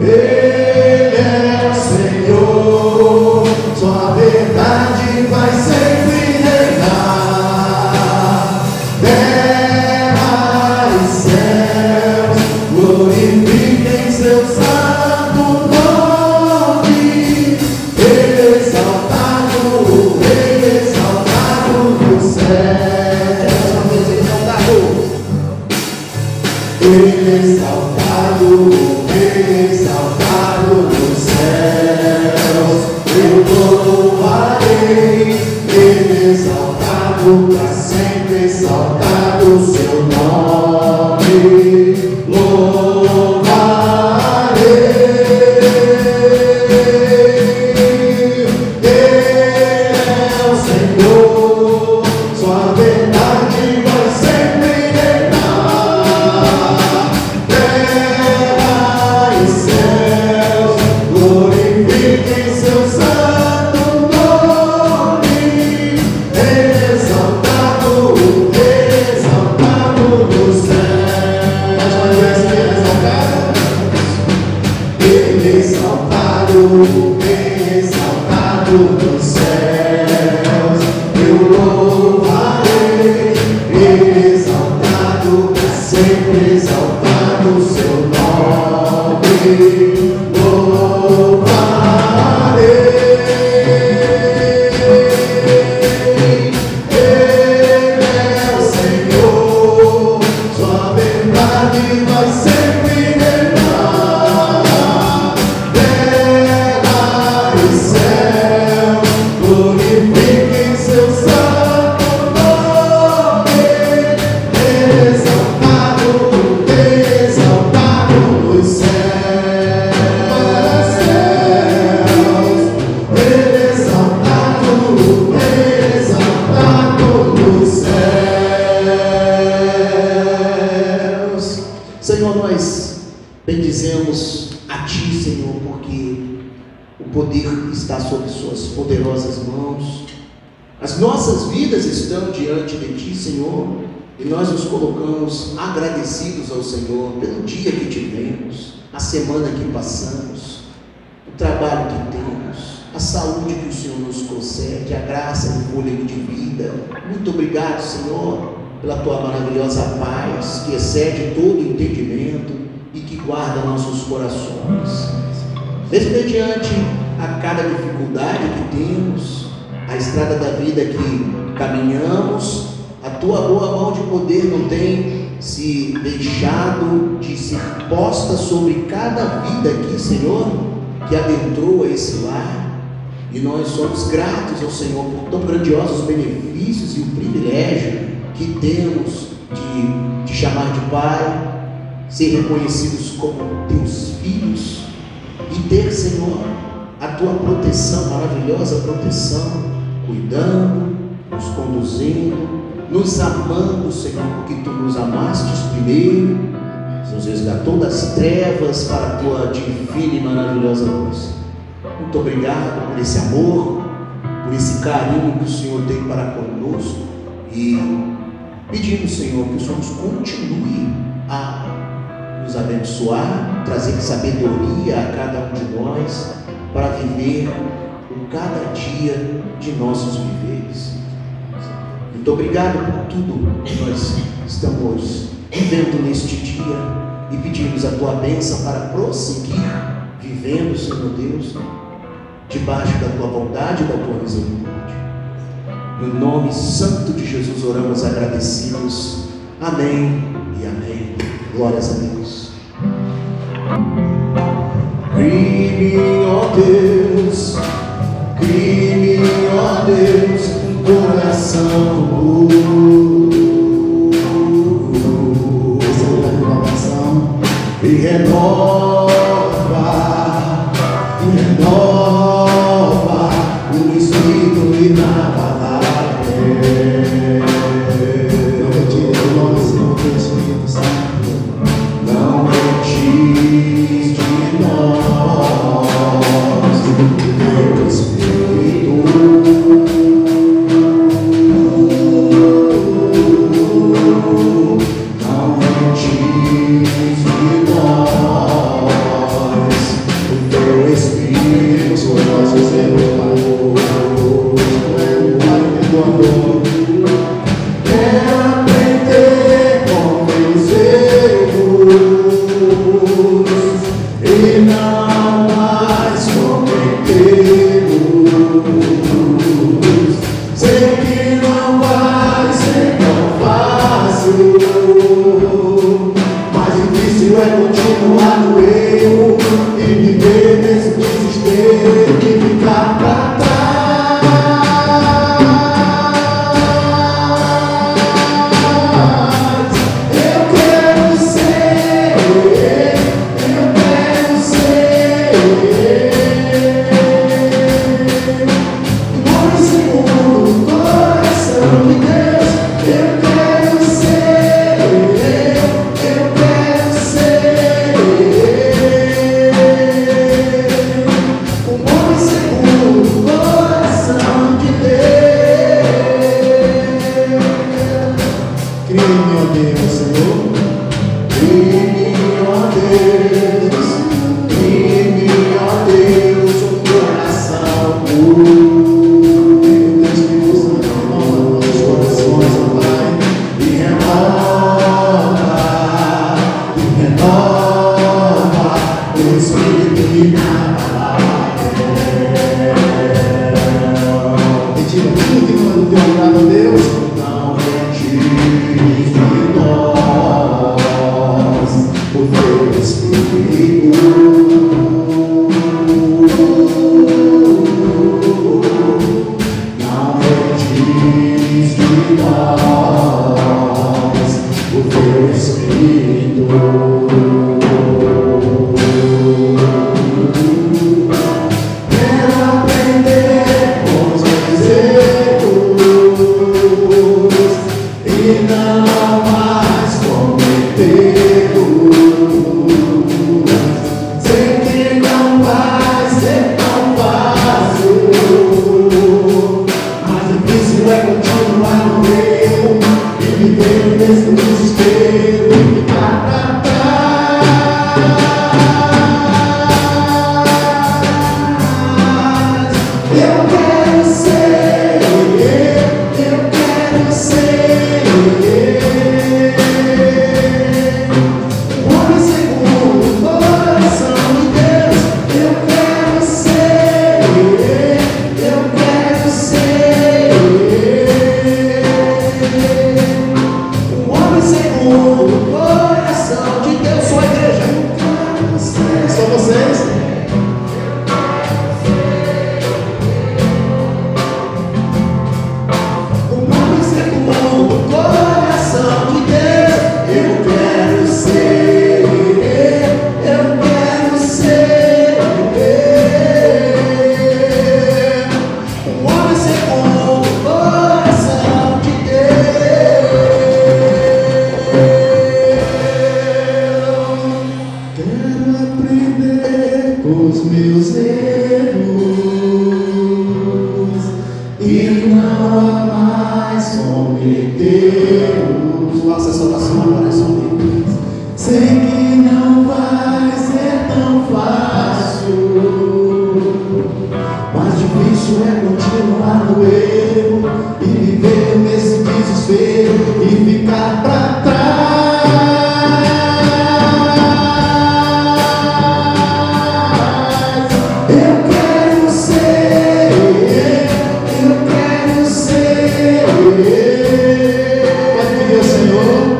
Ele é o Senhor, sua verdade vai sempre reinar. Terra e céus glorifiquem seu santo nome. Ele exaltado no céu. Ele exaltado nos céus, eu louvarei. Ele exaltado, para sempre exaltado o seu nome, louvarei. Ele é o Senhor, sua verdade vai sempre reinar. Terra e céus glorifiquem seu santo nome. Ele exaltado nos céus. sempre exaltado o seu nome. Senhor, nós bendizemos a Ti, Senhor, porque o poder está sob Suas poderosas mãos. As nossas vidas estão diante de Ti, Senhor, e nós nos colocamos agradecidos ao Senhor pelo dia que tivemos, a semana que passamos, o trabalho que temos, a saúde que o Senhor nos concede, a graça e o fôlego de vida. Muito obrigado, Senhor, pela Tua maravilhosa paz, que excede todo entendimento e que guarda nossos corações. Mesmo mediante a cada dificuldade que temos, a estrada da vida que caminhamos, a Tua boa mão de poder não tem se deixado de ser posta sobre cada vida aqui, Senhor, que adentrou a esse lar. E nós somos gratos ao Senhor por tão grandiosos benefícios e o privilégio que temos de te chamar de Pai, ser reconhecidos como Teus filhos e ter, Senhor, a Tua proteção, maravilhosa proteção, cuidando, nos conduzindo, nos amando, Senhor, porque Tu nos amastes primeiro, nos resgatou das trevas para a Tua divina e maravilhosa luz. Muito obrigado por esse amor, por esse carinho que o Senhor tem para conosco, e pedimos, Senhor, que o Senhor nos continue a nos abençoar, trazer sabedoria a cada um de nós para viver o cada dia de nossos viveres. Muito obrigado por tudo que nós estamos vivendo neste dia e pedimos a Tua bênção para prosseguir vivendo, Senhor Deus, debaixo da Tua bondade e da Tua misericórdia. No nome santo de Jesus oramos agradecidos. Amém e amém. Glórias a Deus. Crime, ó Deus, crime, ó Deus, um coração puro, e renova o Espírito e na palavra. Não retires de nós, Senhor, o Teu Espírito Santo. Não retires de nós o Teu Espírito. Não retires de nós o Teu Espírito. Por nós fizemos quero aprender com Teus erros e não mais cometê-los. Sei que não vai ser tão fácil, mas difícil é continuar no erro e viver nesse desespero que ficar pra trás. o teu Espírito. Não retires de nós o teu Espírito. Quero aprender com os meus erros e não mais cometer. Sei que não vai ser tão fácil, mas difícil é continuar no erro e viver nesse desespero e ficar pra trás. Eu quero ser, eu quero ser um homem segundo o coração de Deus. Eu quero ser um homem segundo o coração de Deus. Sua igreja, só vocês. Um homem segundo o coração de Deus. Eu quero ser, eu quero ser um homem segundo o coração de Deus. Quero aprender com os meus erros e não mais cometê-los. Faça essa oração agora, somente. Sei que não vai ser tão fácil, mas difícil é continuar no erro e viver nesse desespero e ficar pra trás. Eu quero ser, pode pedir ao Senhor,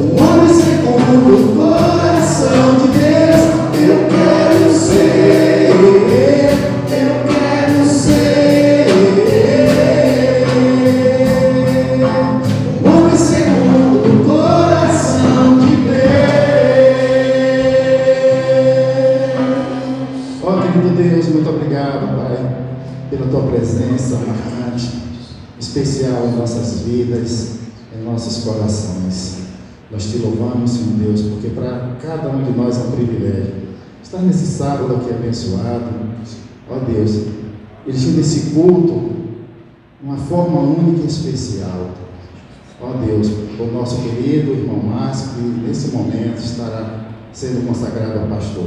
um homem segundo o coração de Deus. Eu quero ser, um homem segundo o coração de Deus. Ó querido Deus, muito obrigado, Pai, pela tua presença marcante, especial em nossas vidas, em nossos corações. Nós te louvamos, Senhor Deus, porque para cada um de nós é um privilégio estar nesse sábado aqui abençoado. Ó Deus, dirigindo esse culto uma forma única e especial. Ó Deus, o nosso querido irmão Márcio, que nesse momento estará sendo consagrado a pastor.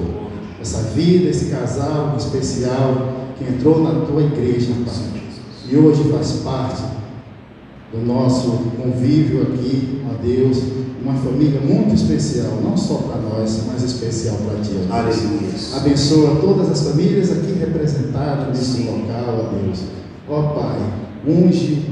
Essa vida, esse casal especial que entrou na tua igreja, Pai, e hoje faz parte do nosso convívio aqui, ó Deus, uma família muito especial, não só para nós, mas especial para ti, ó Deus. Aleluia. Abençoa todas as famílias aqui representadas nesse local, ó Deus. Ó Pai, unge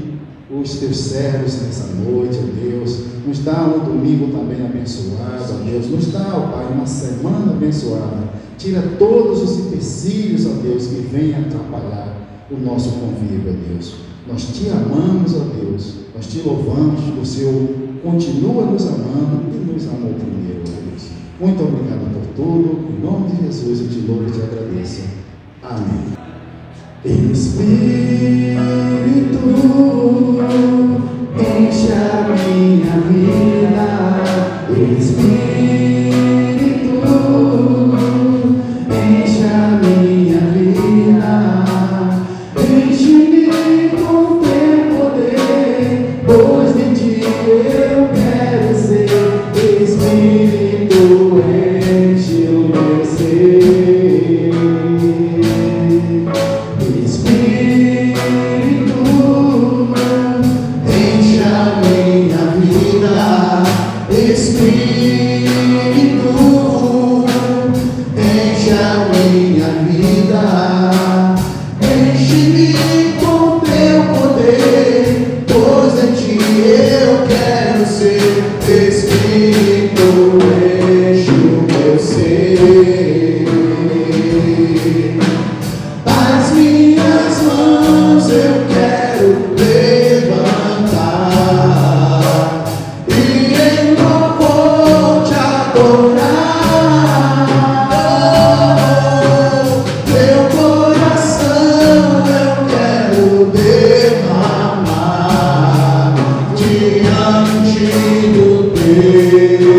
os teus servos nessa noite, ó Deus. Nos dá um domingo também abençoado, ó Deus. Nos dá, ó Pai, uma semana abençoada. Tira todos os empecilhos, ó Deus, que venham atrapalhar o nosso convívio, ó Deus. Nós te amamos, ó Deus. Nós te louvamos, o Senhor continua nos amando e nos amou primeiro, ó Deus. Muito obrigado por tudo. Em nome de Jesus, eu te louvo e te agradeço. Amém. Espírito, enche a minha vida. Espírito, enche a minha vida. Enche-me com teu poder, pois de ti eu quero ser. Espírito, enche o meu ser. Espírito, enche a minha vida.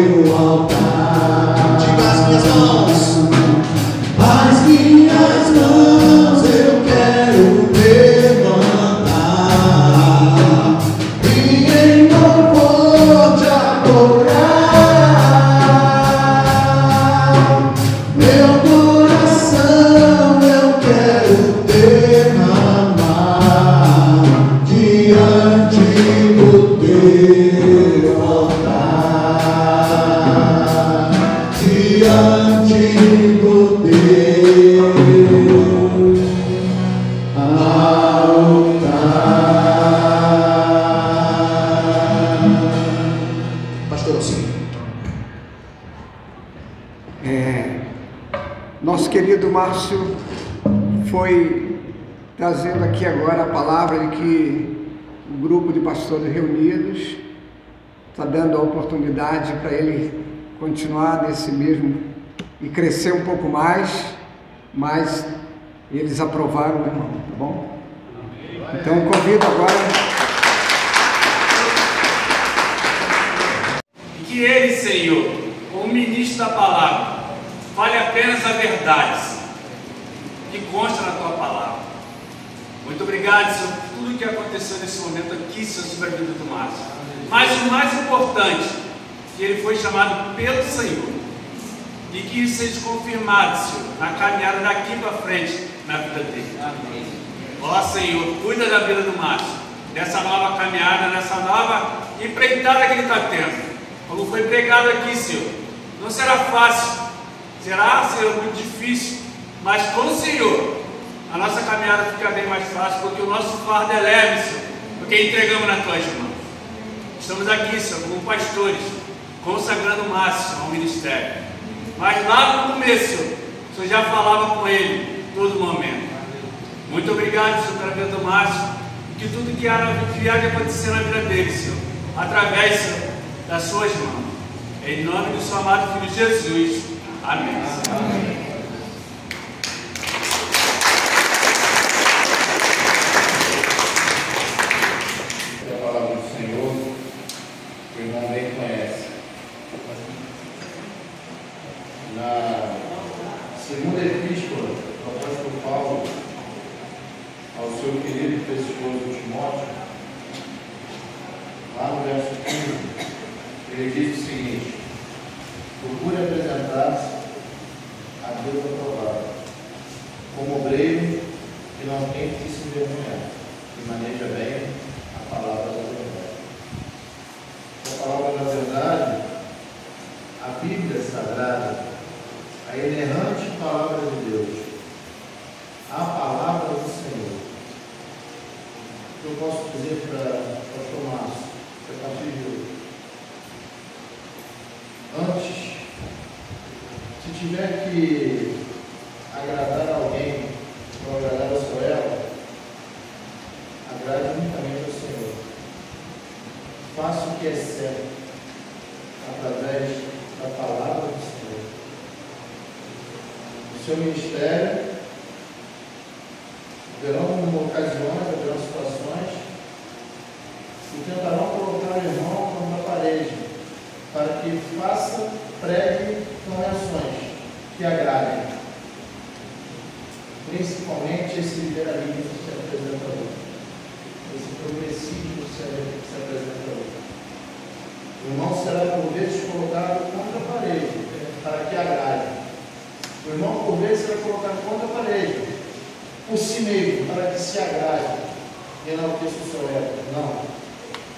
teu altar. Diga as minhas mãos. As minhas mãos eu quero levantar e em louvor te adorar. Meu coração eu quero derramar diante do teu altar, diante do teu altar. Pastor Alcino. Nosso querido Márcio foi trazendo aqui agora a palavra de que o grupo de pastores reunidos está dando a oportunidade para ele continuar nesse mesmo e crescer um pouco mais, mas eles aprovaram, meu irmão, tá bom? Então convido agora. Que ele, Senhor, como ministro da palavra, fale apenas a verdade que consta na tua palavra. Muito obrigado, Senhor, por tudo que aconteceu nesse momento aqui, Senhor, sobre a vida do Márcio. Mas o mais importante, que ele foi chamado pelo Senhor e que isso seja confirmado, Senhor, na caminhada daqui para frente na vida dele. Amém. Ó Senhor, cuida da vida do Márcio, dessa nova caminhada, dessa nova empreitada que ele está tendo. Como foi pregado aqui, Senhor, não será fácil, será, Senhor, muito difícil, mas com o Senhor a nossa caminhada fica bem mais fácil, porque o nosso fardo é leve, Senhor, porque entregamos nas tuas mãos. Estamos aqui, Senhor, como pastores, consagrando o Márcio ao ministério. Mas lá no começo, o Senhor já falava com ele todo momento. Muito obrigado, Senhor, pela vida do Márcio, e que tudo que há de acontecer na vida dele, Senhor, através, Senhor, das suas mãos. Em nome do seu amado Filho Jesus. Amém. Amém. A palavra do Senhor, que o irmão bem conhece. Na segunda epístola do apóstolo Paulo ao seu querido e precioso Timóteo, lá no verso 15, ele diz o seguinte: procure apresentar-se a Deus aprovado, como obreiro que não tem que se envergonhar, e maneja bem a palavra da verdade. A palavra da verdade, a Bíblia Sagrada, a inerrante palavra de Deus, a palavra do Senhor. Eu posso dizer para o pastor Márcio, a partir de hoje, antes, se tiver que agradar alguém ou agradar ao seu ego, agrade unicamente ao Senhor. Faça o que é certo através da palavra do Senhor. No seu ministério, haverão ocasiões, haverão situações que tentarão colocar o irmão contra a parede, para que faça, pregue com reações que agradem, principalmente esse liberalismo que se apresenta hoje, esse progressismo que se apresenta hoje. O irmão será por vezes colocado contra a parede, para que agrade. O irmão por vezes será colocado contra a parede, por si mesmo, para que se agrade, e enalteça o seu ego. Não,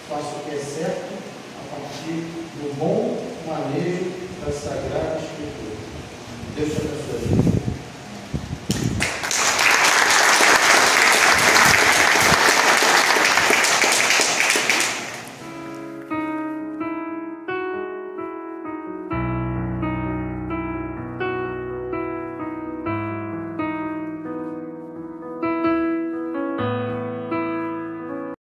faça o que é certo a partir do bom manejo da Sagrada Escritura. Deus te abençoe.